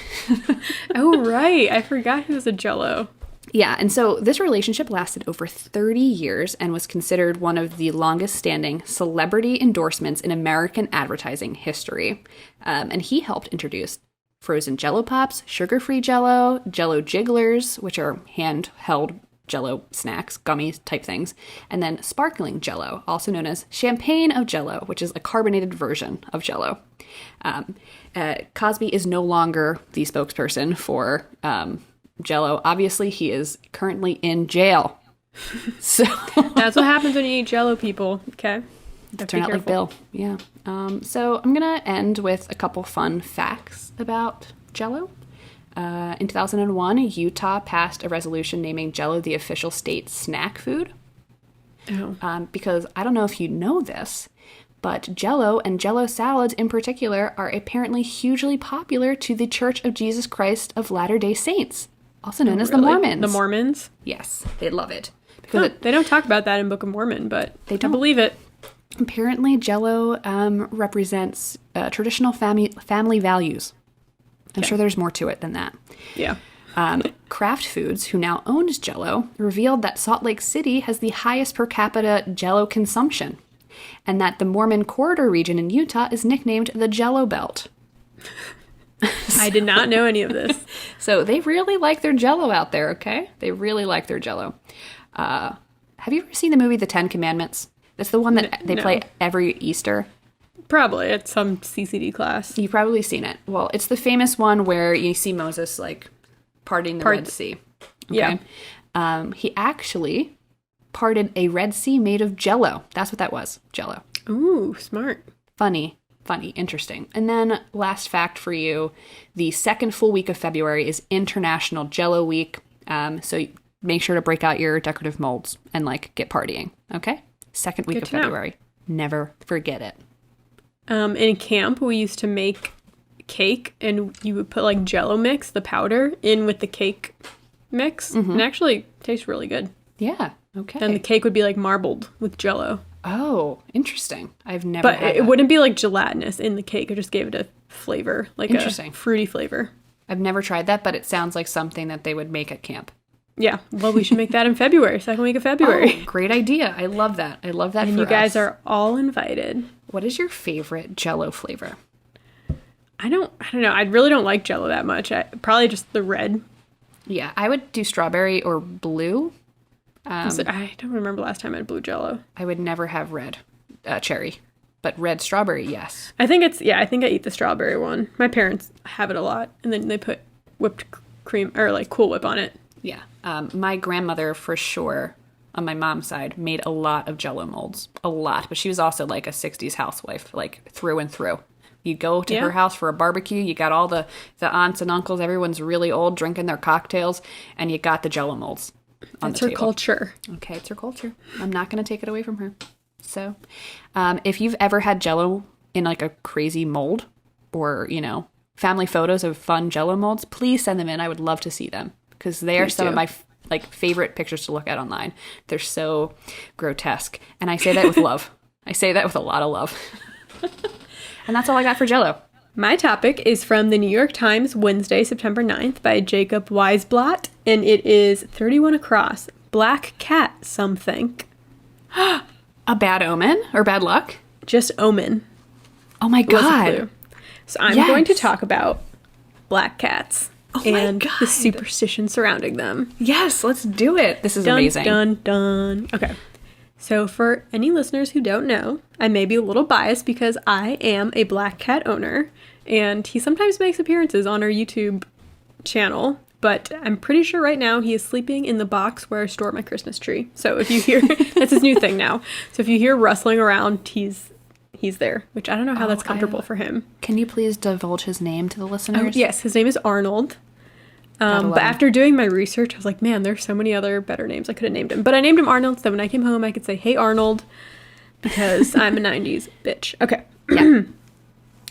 Oh, right. I forgot he was a Jell-O. Yeah, and so this relationship lasted over 30 years and was considered one of the longest standing celebrity endorsements in American advertising history. And he helped introduce frozen Jell-O Pops, sugar-free Jell-O, Jell-O Jigglers, which are handheld Jell-O snacks, gummies type things, and then sparkling Jell-O, also known as champagne of Jell-O, which is a carbonated version of Jell-O. Cosby is no longer the spokesperson for Jell-O. Obviously, he is currently in jail. So that's what happens when you eat Jell-O, people. Okay. Turn out like Bill. Yeah. So I'm going to end with a couple fun facts about Jell-O. In 2001, Utah passed a resolution naming Jell-O the official state snack food. Oh. Because I don't know if you know this, but Jell-O and Jell-O salads in particular are apparently hugely popular to the Church of Jesus Christ of Latter-day Saints. Also known as the Really? Mormons. The Mormons? Yes, they love it. Because They don't talk about that in Book of Mormon, but They I don't. believe it. apparently Jell-O represents traditional family values. I'm sure there's more to it than that. Yeah. Kraft Foods, who now owns Jell-O, revealed that Salt Lake City has the highest per capita Jell-O consumption, and that the Mormon Corridor region in Utah is nicknamed the Jell-O Belt. I did not know any of this. So they really like their Jell-O out there, okay? They really like their Jell-O. Have you ever seen the movie The Ten Commandments? It's the one that they No. play every Easter. Probably at some CCD class. You've probably seen it. Well, it's the famous one where you see Moses, like, parting the Red Sea. Okay? Yeah. He actually parted a Red Sea made of Jell-O. That's what that was, Jell-O. Ooh, smart. Funny, interesting. And then last fact for you, the second full week of February is International Jell-O Week. So make sure to break out your decorative molds and, like, get partying, okay? Second week Good of to know. February. Never forget it. In camp, we used to make cake, and you would put like Jell-O mix, the powder, in with the cake mix, and it actually tastes really good. Yeah, okay. And the cake would be like marbled with Jell-O, Oh, interesting. I've never but had it that. wouldn't be like gelatinous in the cake. It just gave it a flavor, like a Interesting. fruity flavor. I've never tried that, but it sounds like something that they would make at camp. Yeah, well, we should make that in February, second week of February. Oh, great idea. I love that. I love that And for you guys us. are all invited. What is your favorite Jell-O flavor? I don't know. I really don't like Jell-O that much. Probably just the red. Yeah, I would do strawberry or blue. So I don't remember last time I had blue Jell-O. I would never have red cherry, but red strawberry, yes. I think I eat the strawberry one. My parents have it a lot, and then they put whipped cream or like Cool Whip on it. Yeah. My grandmother, for sure, on my mom's side, made a lot of Jell-O molds. A lot. But she was also like a 60s housewife, like through and through. You go to her house for a barbecue, you got all the aunts and uncles, everyone's really old drinking their cocktails, and you got the Jell-O molds on That's the her table. culture. Okay, it's her culture. I'm not going to take it away from her. So, if you've ever had Jell-O in like a crazy mold or, family photos of fun Jell-O molds, please send them in. I would love to see them because they are some of my favorite pictures to look at online. They're so grotesque. And I say that with love. I say that with a lot of love. And that's all I got for Jell-O. My topic is from the New York Times, Wednesday, September 9th, by Jacob Weisblatt, and it is 31 across. Black cat, some think. A bad omen or bad luck? Just omen. Oh my was a God. clue. So I'm Yes. going to talk about black cats my and the God. superstition surrounding them. Yes, let's do it. This is Dun, amazing. dun, dun. Okay. So for any listeners who don't know, I may be a little biased because I am a black cat owner, and he sometimes makes appearances on our YouTube channel, but I'm pretty sure right now he is sleeping in the box where I store my Christmas tree. So if you hear, that's his new thing now. So if you hear rustling around, he's there, which I don't know how that's comfortable for him. Can you please divulge his name to the listeners? Yes, his name is Arnold. Gotta love But him. after doing my research, I was like, man, there's so many other better names I could have named him. But I named him Arnold, so when I came home, I could say, hey, Arnold, because I'm a 90s bitch. Okay. Yeah.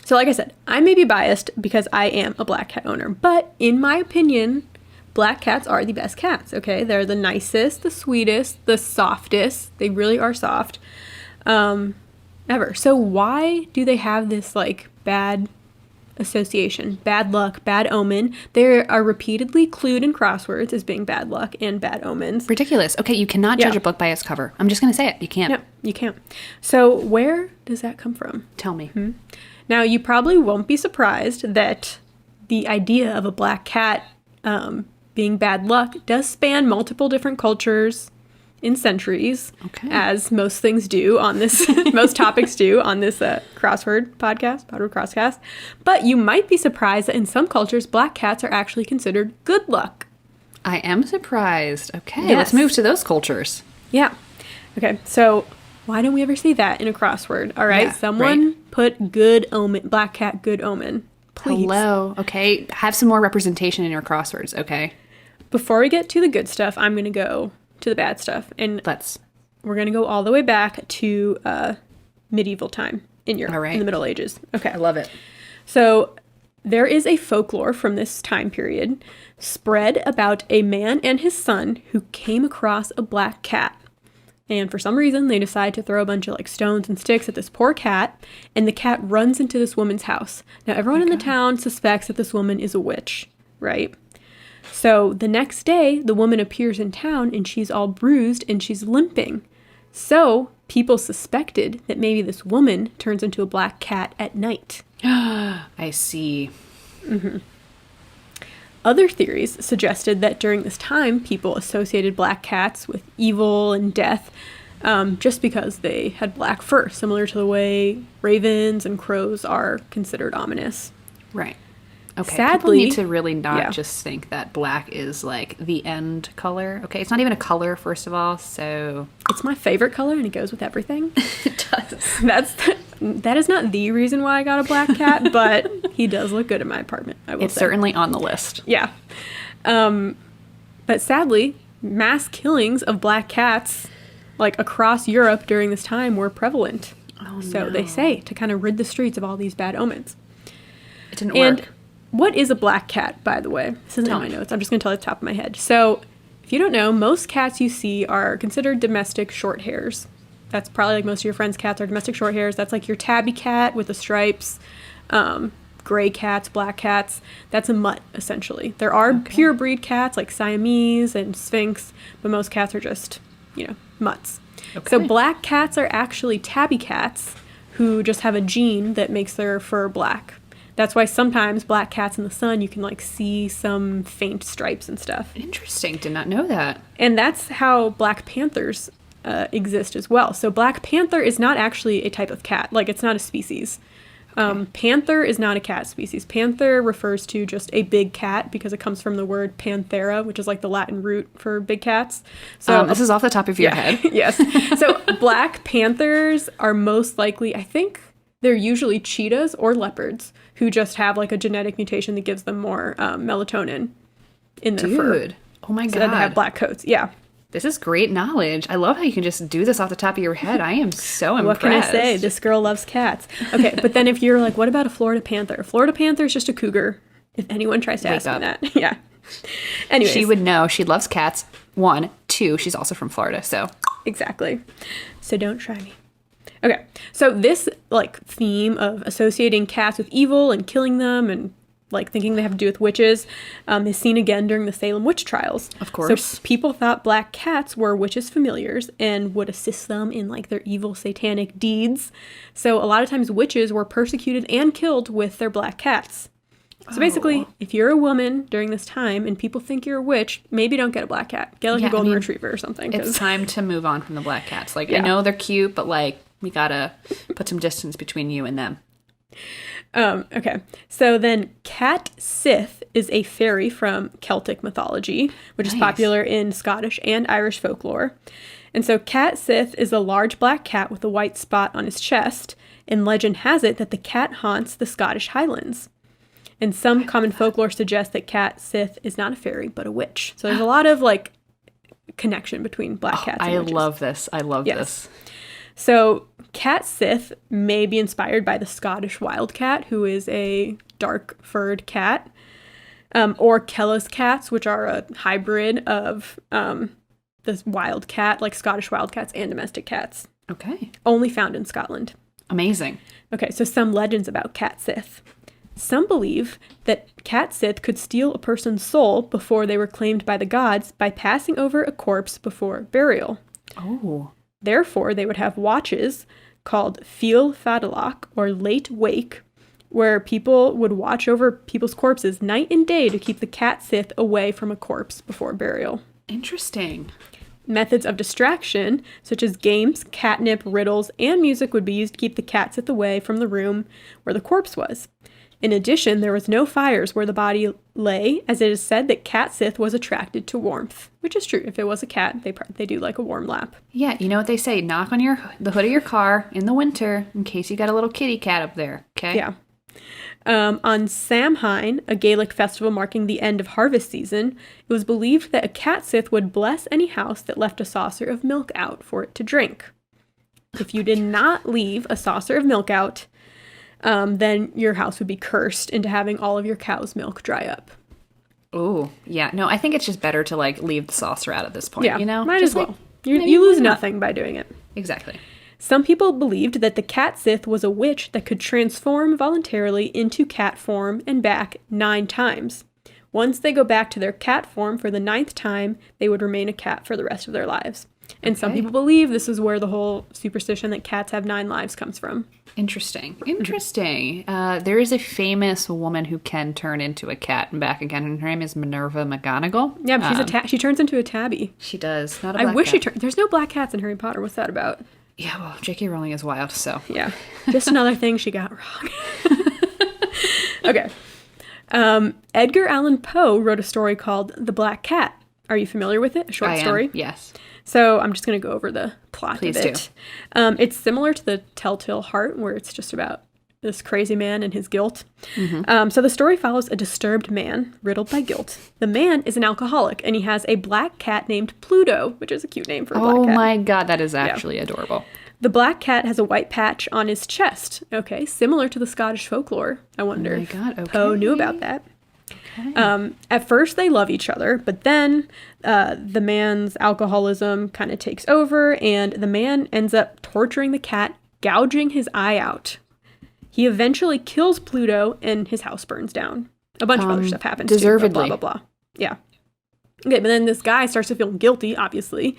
So like I said, I may be biased because I am a black cat owner. But in my opinion, black cats are the best cats, okay? They're the nicest, the sweetest, the softest. They really are soft. Ever. So why do they have this, like, bad association, bad luck, bad omen? They are repeatedly clued in crosswords as being bad luck and bad omens. Ridiculous. Okay, you cannot judge Yeah. a book by its cover. I'm just going to say it. You can't. No, you can't. So where does that come from? Tell me. Now, you probably won't be surprised that the idea of a black cat being bad luck does span multiple different cultures in centuries, Okay. as most things do on this, most topics do on this crossword crosscast. But you might be surprised that in some cultures, black cats are actually considered good luck. I am surprised. Okay, Yes. let's move to those cultures. Yeah. Okay, so why don't we ever see that in a crossword? All right, Yeah, someone put good omen, black cat, good omen. Please. Hello. Okay, have some more representation in your crosswords, okay? Before we get to the good stuff, I'm going to go to the bad stuff. And Let's. we're going to go all the way back to medieval time in Europe, All right. in the Middle Ages. Okay. I love it. So there is a folklore from this time period spread about a man and his son who came across a black cat. And for some reason, they decide to throw a bunch of like stones and sticks at this poor cat, and the cat runs into this woman's house. Now, everyone in the town suspects that this woman is a witch, right? So the next day, the woman appears in town, and she's all bruised, and she's limping. So people suspected that maybe this woman turns into a black cat at night. I see. Mm-hmm. Other theories suggested that during this time, people associated black cats with evil and death just because they had black fur, similar to the way ravens and crows are considered ominous. Right. Okay. Sadly, people need to really not just think that black is like the end color. Okay. It's not even a color, first of all. So it's my favorite color and it goes with everything. It does. That is not the reason why I got a black cat, but he does look good in my apartment, I will say. It's certainly on the list. Yeah. But sadly, mass killings of black cats, like across Europe during this time, were prevalent. Oh, so they say, to kind of rid the streets of all these bad omens. It didn't work. What is a black cat, by the way? This isn't in my notes. I'm just going to tell you at the top of my head. So, if you don't know, most cats you see are considered domestic short hairs. That's probably like most of your friends' cats are domestic short hairs. That's like your tabby cat with the stripes, gray cats, black cats. That's a mutt, essentially. There are pure breed cats like Siamese and Sphinx, but most cats are just, mutts. Okay. So black cats are actually tabby cats who just have a gene that makes their fur black. That's why sometimes black cats in the sun, you can like see some faint stripes and stuff. Interesting. Did not know that. And that's how black panthers exist as well. So black panther is not actually a type of cat. Like, it's not a species. Okay. Panther is not a cat species. Panther refers to just a big cat because it comes from the word panthera, which is like the Latin root for big cats. So this is off the top of your head. Yes. So black panthers are most likely, I think they're usually cheetahs or leopards who just have like a genetic mutation that gives them more melatonin in their fur. Dude. Oh my God. So that they have black coats. Yeah. This is great knowledge. I love how you can just do this off the top of your head. I am so impressed. What can I say? This girl loves cats. Okay, but then if you're like, what about a Florida panther? A Florida panther is just a cougar. If anyone tries to ask me that. Yeah. Anyways. She would know. She loves cats. 1. 2, she's also from Florida, so. Exactly. So don't try me. Okay, so this like theme of associating cats with evil and killing them and like thinking they have to do with witches is seen again during the Salem witch trials. Of course. So people thought black cats were witches' familiars and would assist them in like their evil satanic deeds. So a lot of times witches were persecuted and killed with their black cats. So basically, if you're a woman during this time and people think you're a witch, maybe don't get a black cat. Get like a golden retriever or something. It's time to move on from the black cats. Like, I know they're cute, but like, we gotta put some distance between you and them. Okay. So then Cat Sith is a fairy from Celtic mythology, which is popular in Scottish and Irish folklore. And so Cat Sith is a large black cat with a white spot on his chest, and legend has it that the cat haunts the Scottish Highlands. And some common folklore suggests that Cat Sith is not a fairy, but a witch. So there's a lot of like connection between black cats and witches. I love this. I love this. So Cat Sith may be inspired by the Scottish wildcat, who is a dark-furred cat, or Kellis cats, which are a hybrid of this wildcat, like Scottish wildcats and domestic cats. Okay. Only found in Scotland. Amazing. Okay, so some legends about Cat Sith. Some believe that Cat Sith could steal a person's soul before they were claimed by the gods by passing over a corpse before burial. Oh. Therefore, they would have watches called Feel Fadalach, or Late Wake, where people would watch over people's corpses night and day to keep the Cat Sith away from a corpse before burial. Interesting. Methods of distraction, such as games, catnip, riddles, and music would be used to keep the Cat Sith away from the room where the corpse was. In addition, there was no fires where the body lay, as it is said that Cat Sith was attracted to warmth, which is true. If it was a cat, they do like a warm lap. Yeah, you know what they say, knock on the hood of your car in the winter in case you got a little kitty cat up there, okay? Yeah. On Samhain, a Gaelic festival marking the end of harvest season, it was believed that a Cat Sith would bless any house that left a saucer of milk out for it to drink. If you did not leave a saucer of milk out, then your house would be cursed into having all of your cow's milk dry up. Oh, yeah. No, I think it's just better to like leave the saucer out at this point, Yeah, you know? might Just as well. like, You lose nothing by doing it. Exactly. Some people believed that the cat Sith was a witch that could transform voluntarily into cat form and back 9 times. Once they go back to their cat form for the 9th time, they would remain a cat for the rest of their lives. And some people believe this is where the whole superstition that cats have 9 lives comes from. Interesting. There is a famous woman who can turn into a cat and back again, and her name is Minerva McGonagall. Yeah, but she turns into a tabby. She does. Not a black I wish cat. There's no black cats in Harry Potter. What's that about? Yeah, well, J.K. Rowling is wild, so. Yeah. Just another thing she got wrong. Okay. Edgar Allan Poe wrote a story called The Black Cat. Are you familiar with it? A short story? Yes. So I'm just going to go over the plot Please of it. It's similar to the Telltale Heart, where it's just about this crazy man and his guilt. So the story follows a disturbed man riddled by guilt. The man is an alcoholic, and he has a black cat named Pluto, which is a cute name for a black cat. Oh my god, that is actually adorable. The black cat has a white patch on his chest. Okay, similar to the Scottish folklore. I wonder my God, if Poe knew about that. Okay. At first, they love each other, but then the man's alcoholism kind of takes over, and the man ends up torturing the cat, gouging his eye out. He eventually kills Pluto, and his house burns down. A bunch of other stuff happens. Deservedly. Too, blah, blah, blah. Yeah. Okay, but then this guy starts to feel guilty, obviously,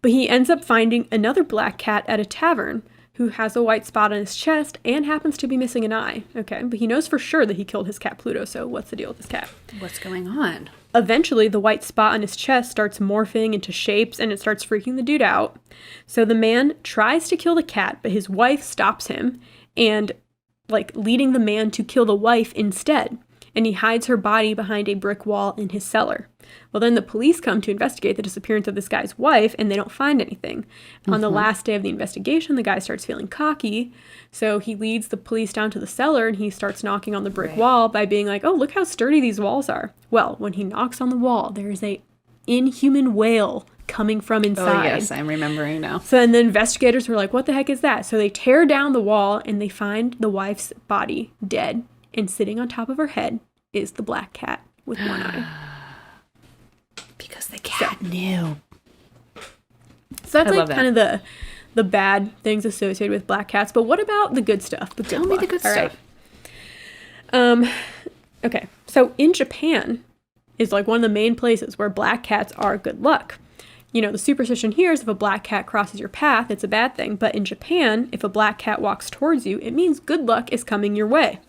but he ends up finding another black cat at a tavern who has a white spot on his chest and happens to be missing an eye. Okay, but he knows for sure that he killed his cat Pluto, so what's the deal with this cat? What's going on? Eventually, the white spot on his chest starts morphing into shapes and it starts freaking the dude out. So the man tries to kill the cat, but his wife stops him and, leading the man to kill the wife instead. And he hides her body behind a brick wall in his cellar. Well, then the police come to investigate the disappearance of this guy's wife, and they don't find anything. On the last day of the investigation, the guy starts feeling cocky, so he leads the police down to the cellar, and he starts knocking on the brick wall by being like, oh, look how sturdy these walls are. Well, when he knocks on the wall, there is a inhuman wail coming from inside. Oh, yes, I'm remembering now. So then the investigators were like, what the heck is that? So they tear down the wall, and they find the wife's body dead. And sitting on top of her head is the black cat with one eye. Because the cat knew. So that's kind of the bad things associated with black cats. But what about the good stuff? Tell me the good stuff. Okay. So in Japan is one of the main places where black cats are good luck. You know, the superstition here is if a black cat crosses your path, it's a bad thing. But in Japan, if a black cat walks towards you, it means good luck is coming your way.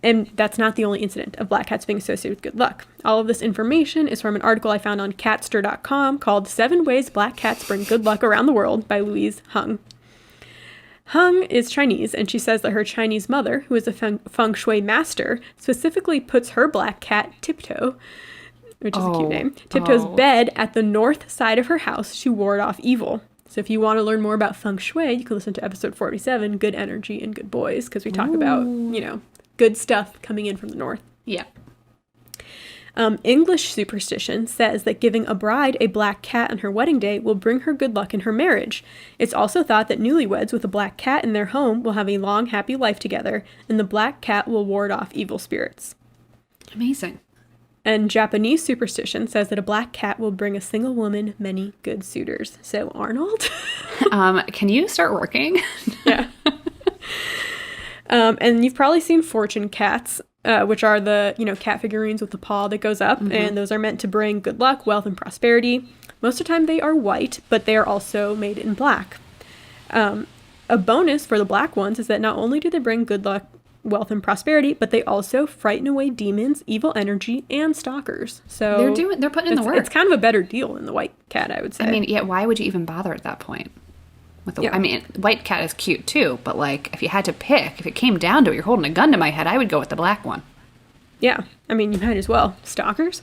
And that's not the only incident of black cats being associated with good luck. All of this information is from an article I found on catster.com called 7 Ways Black Cats Bring Good Luck Around the World by Louise Hung. Hung is Chinese, and she says that her Chinese mother, who is a feng shui master, specifically puts her black cat, Tiptoe, which is a cute name, Tiptoe's bed at the north side of her house to ward off evil. So if you want to learn more about feng shui, you can listen to episode 47, Good Energy and Good Boys, because we talk about, good stuff coming in from the north. Yeah. English superstition says that giving a bride a black cat on her wedding day will bring her good luck in her marriage. It's also thought that newlyweds with a black cat in their home will have a long, happy life together, and the black cat will ward off evil spirits. Amazing. And Japanese superstition says that a black cat will bring a single woman many good suitors. So, Arnold? Can you start working? Yeah. And you've probably seen fortune cats, which are the, cat figurines with the paw that goes up. And those are meant to bring good luck, wealth, and prosperity. Most of the time they are white, but they are also made in black. A bonus for the black ones is that not only do they bring good luck, wealth, and prosperity, but they also frighten away demons, evil energy, and stalkers. So they're putting in the work. It's kind of a better deal than the white cat, I would say. I mean, why would you even bother at that point? I mean, white cat is cute too, but if you had to pick, if it came down to it, you're holding a gun to my head, I would go with the black one. Yeah, I mean, you might as well. Stalkers.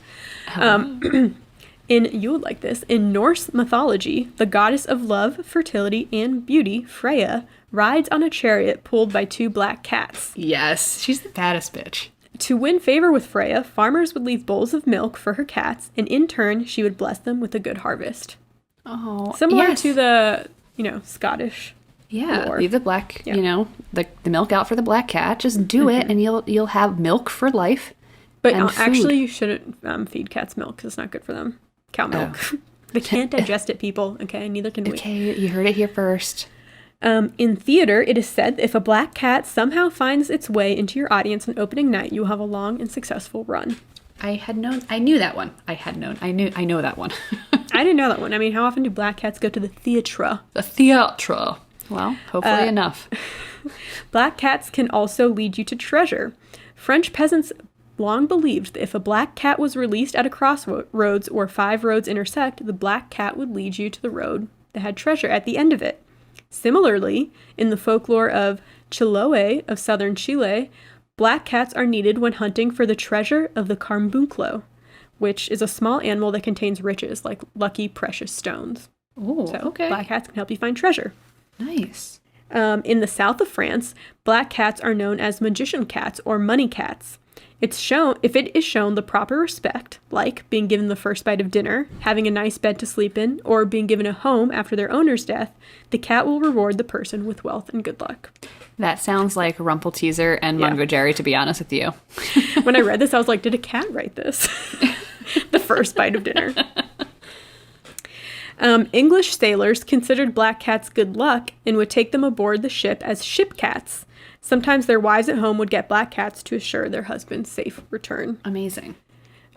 You would like this. In Norse mythology, the goddess of love, fertility, and beauty, Freya, rides on a chariot pulled by 2 black cats. Yes, she's the baddest bitch. To win favor with Freya, farmers would leave bowls of milk for her cats, and in turn, she would bless them with a good harvest. Oh, Similar to the, Scottish Yeah, lore. leave the black, Yeah. you know, the milk out for the black cat. Just do it, and you'll have milk for life. But and food. actually, you shouldn't feed cats milk because it's not good for them. Cow milk. They can't digest it, people. Okay, neither can we. Okay, you heard it here first. In theater, it is said that if a black cat somehow finds its way into your audience on opening night, you will have a long and successful run. I knew that one. I know that one. I didn't know that one. I mean, how often do black cats go to the theatre? The theatre. Well, hopefully enough. Black cats can also lead you to treasure. French peasants long believed that if a black cat was released at a crossroads or 5 roads intersect, the black cat would lead you to the road that had treasure at the end of it. Similarly, in the folklore of Chiloé of southern Chile, black cats are needed when hunting for the treasure of the carbunclo, which is a small animal that contains riches like lucky precious stones. Oh, So okay. black cats can help you find treasure. Nice. In the south of France, black cats are known as magician cats or money cats. If it is shown the proper respect, like being given the first bite of dinner, having a nice bed to sleep in, or being given a home after their owner's death, the cat will reward the person with wealth and good luck. That sounds like Rumpelteazer and Mungo Jerry, to be honest with you. When I read this, I was like, did a cat write this? The first bite of dinner. English sailors considered black cats good luck and would take them aboard the ship as ship cats. Sometimes their wives at home would get black cats to assure their husband's safe return. Amazing.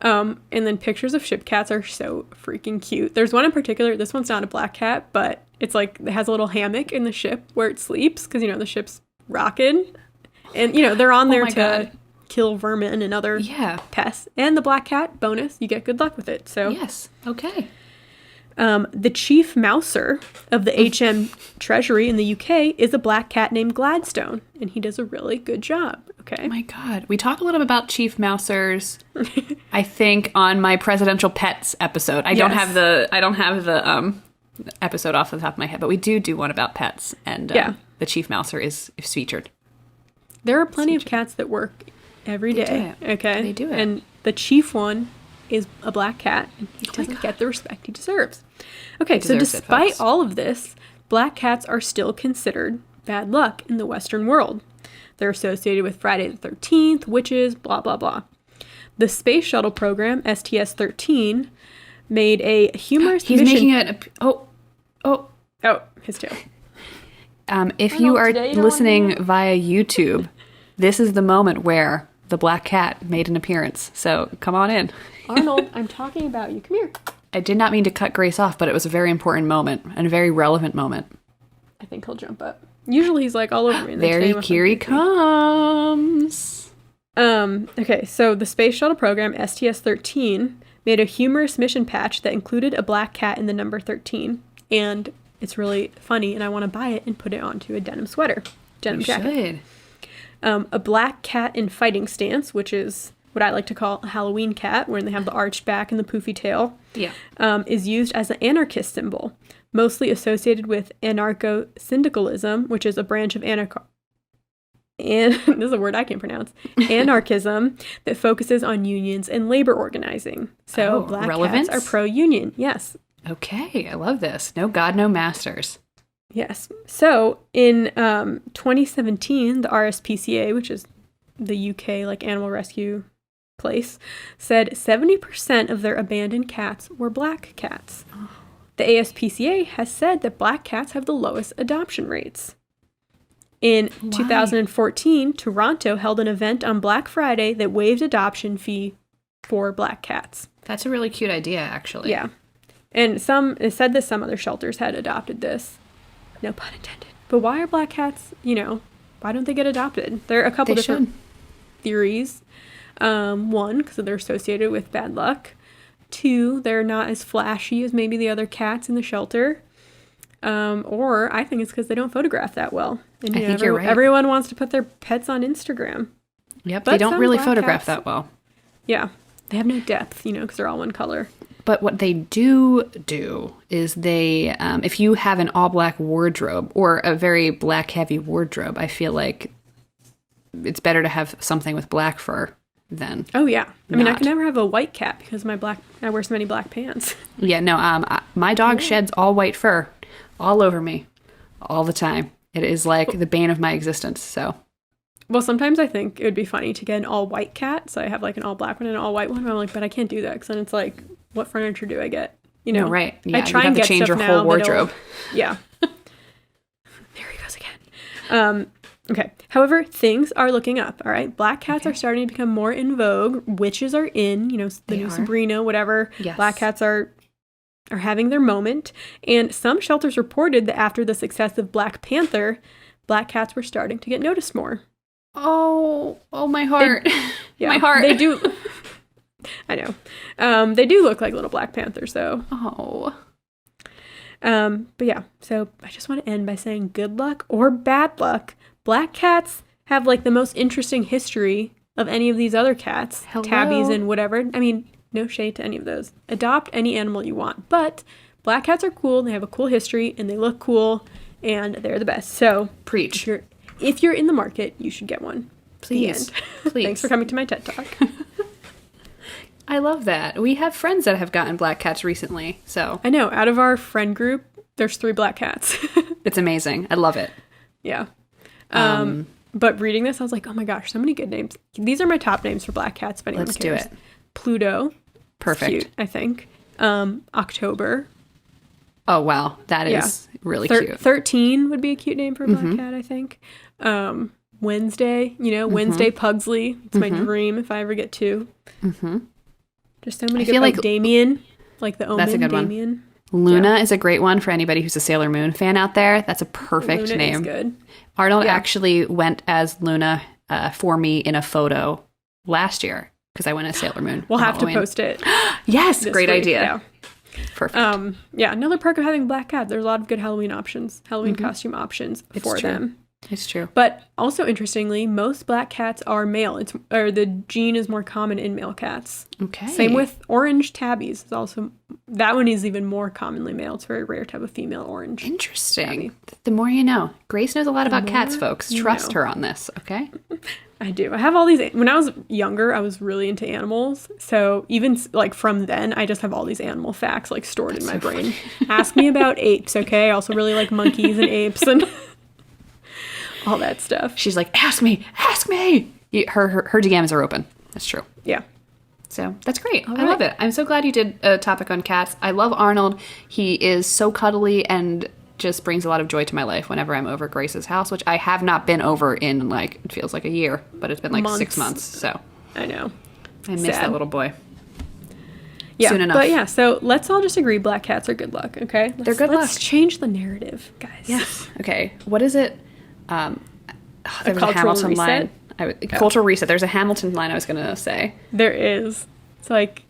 And then pictures of ship cats are so freaking cute. There's one in particular, this one's not a black cat, but it's like, it has a little hammock in the ship where it sleeps, because, you know, the ship's rocking. And, you know, they're on there to kill vermin and other pests. And the black cat, bonus, you get good luck with it. So Yes. Okay. the chief mouser of the HM Treasury in the UK is a black cat named Gladstone, and he does a really good job. Okay. Oh my God. We talk a little bit about Chief Mousers, I think, on my presidential pets episode. I don't have the episode off the top of my head, but we do one about pets, and the Chief Mouser is featured. There are plenty of cats that work every day. Okay. They do it. And the chief one is a black cat, and he doesn't get the respect he deserves. Okay, so despite all of this, black cats are still considered bad luck in the Western world. They're associated with Friday the 13th, witches, blah, blah, blah. The space shuttle program, STS-13, made a humorous He's mission... making it... Oh, his tail. If you are listening via YouTube, this is the moment where the black cat made an appearance. So come on in. Arnold, I'm talking about you. Come here. I did not mean to cut Grace off, but it was a very important moment and a very relevant moment. I think he'll jump up. Usually he's like all over me. There he comes. Okay, so the space shuttle program, STS-13, made a humorous mission patch that included a black cat in the number 13. And it's really funny, and I want to buy it and put it onto a denim sweater. Denim jacket. A black cat in fighting stance, which is what I like to call a Halloween cat, where they have the arched back and the poofy tail, is used as an anarchist symbol, mostly associated with anarcho-syndicalism, which is a branch of and this is a word I can't pronounce, anarchism that focuses on unions and labor organizing. So black cats are pro-union, yes. Okay, I love this. No God, no masters. Yes. So in 2017, the RSPCA, which is the UK like animal rescue place, said 70% of their abandoned cats were black cats. The ASPCA has said that black cats have the lowest adoption rates. In 2014, Toronto held an event on Black Friday that waived adoption fee for black cats. That's a really cute idea, actually. Yeah. And it said that some other shelters had adopted this. No pun intended. But why are black cats, why don't they get adopted? There are a couple different theories. One, because they're associated with bad luck. Two, they're not as flashy as maybe the other cats in the shelter. Or I think it's because they don't photograph that well. And I think you're right. Everyone wants to put their pets on Instagram. Yep, they don't really photograph that well. Yeah, they have no depth, because they're all one color. But what they do is they, if you have an all-black wardrobe or a very black-heavy wardrobe, I feel like it's better to have something with black fur than Oh, yeah. I mean, I can never have a white cat because I wear so many black pants. Yeah, no, my dog sheds all white fur all over me all the time. It is like the bane of my existence. So, Well, sometimes I think it would be funny to get an all white cat. So I have like an all black one and an all white one. I'm like, but I can't do that because then it's like, what furniture do I get? You know, no, right? Yeah, I try you and have to get change stuff your now whole wardrobe. Yeah. There he goes again. Okay. However, things are looking up. All right. Black cats are starting to become more in vogue. Witches are in. You know, the new Sabrina, whatever. Yes. Black cats are having their moment. And some shelters reported that after the success of Black Panther, black cats were starting to get noticed more. Oh, my heart. Yeah, my heart. They do. I know. They do look like little Black Panthers, though. Oh. But yeah, so I just want to end by saying good luck or bad luck. Black cats have like the most interesting history of any of these other cats. Hello. Tabbies and whatever. I mean, no shade to any of those. Adopt any animal you want. But black cats are cool. They have a cool history and they look cool and they're the best. So Preach. If you're in the market, you should get one. Please. The end. Please. Thanks for coming to my TED Talk. I love that. We have friends that have gotten black cats recently. So I know. Out of our friend group, there's 3 black cats. it's amazing. I love it. Yeah. But reading this, I was like, oh my gosh, so many good names. These are my top names for black cats, if anyone Let's cares. do it. Pluto. Perfect. Cute, I think. October. Oh, wow. That is really cute. 13 would be a cute name for a black cat, I think. Wednesday, Wednesday Pugsley. It's my dream if I ever get 2. Just so many good, like Damien, like the Omen. That's a good Damien. One. Luna is a great one for anybody who's a Sailor Moon fan out there. That's a perfect Luna name. Is good. Arnold actually went as Luna for me in a photo last year because I went as Sailor Moon. We'll have to post it. Yes, great week. idea. Yeah. Perfect. Another perk of having black cat. There's a lot of good Halloween costume options for them. It's true. But also interestingly, most black cats are male. The gene is more common in male cats. Okay. Same with orange tabbies. That one is even more commonly male. It's very rare to have a female orange. Interesting. Tabby. The more you know. Grace knows a lot about cats, folks. Trust her on this, okay? I do. I have all these. When I was younger, I was really into animals. So even like from then, I just have all these animal facts like stored in my brain. Ask me about apes, okay? I also really like monkeys and apes and all that stuff. She's like, ask me. Her DMs are open. That's true. Yeah. So that's great. I love it. I'm so glad you did a topic on cats. I love Arnold. He is so cuddly and just brings a lot of joy to my life whenever I'm over Grace's house, which I have not been over in like, it feels like a year, but it's been like 6 months. So I know. I miss that little boy. Yeah. Soon enough. But yeah, so let's all just agree black cats are good luck, okay? They're good luck. Let's change the narrative, guys. Yes. Okay. What is it? There was a Hamilton reset? line. Cultural reset. There's a Hamilton line I was going to say. There is. It's like,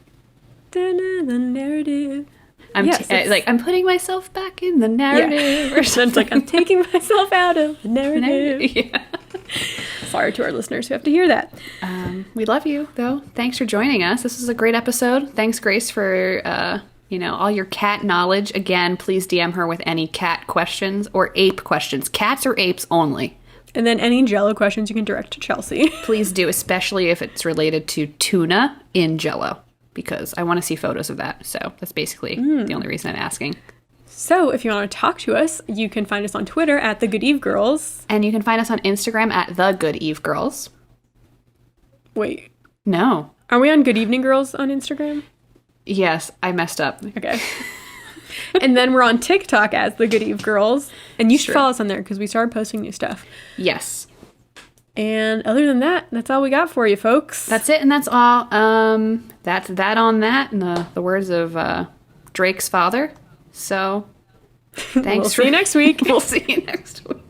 the narrative. I'm putting myself back in the narrative. Yeah. Or something. It's like, I'm taking myself out of the narrative. Yeah. Sorry to our listeners who have to hear that. We love you, though. Thanks for joining us. This was a great episode. Thanks, Grace, for all your cat knowledge. Again, please DM her with any cat questions or ape questions. Cats or apes only. And then any Jell-O questions you can direct to Chelsea. Please do, especially if it's related to tuna in Jell-O, because I want to see photos of that. So that's basically the only reason I'm asking. So if you want to talk to us, you can find us on Twitter at The Good Eve Girls. And you can find us on Instagram at The Good Eve Girls. Wait. No. Are we on Good Evening Girls on Instagram? Yes, I messed up. Okay. And then we're on TikTok as The Good Eve Girls. And you should follow us on there because we started posting new stuff. Yes. And other than that, that's all we got for you, folks. That's it, and that's all. That's that on that, in the words of Drake's father. So, thanks. See you next week. We'll see you next week.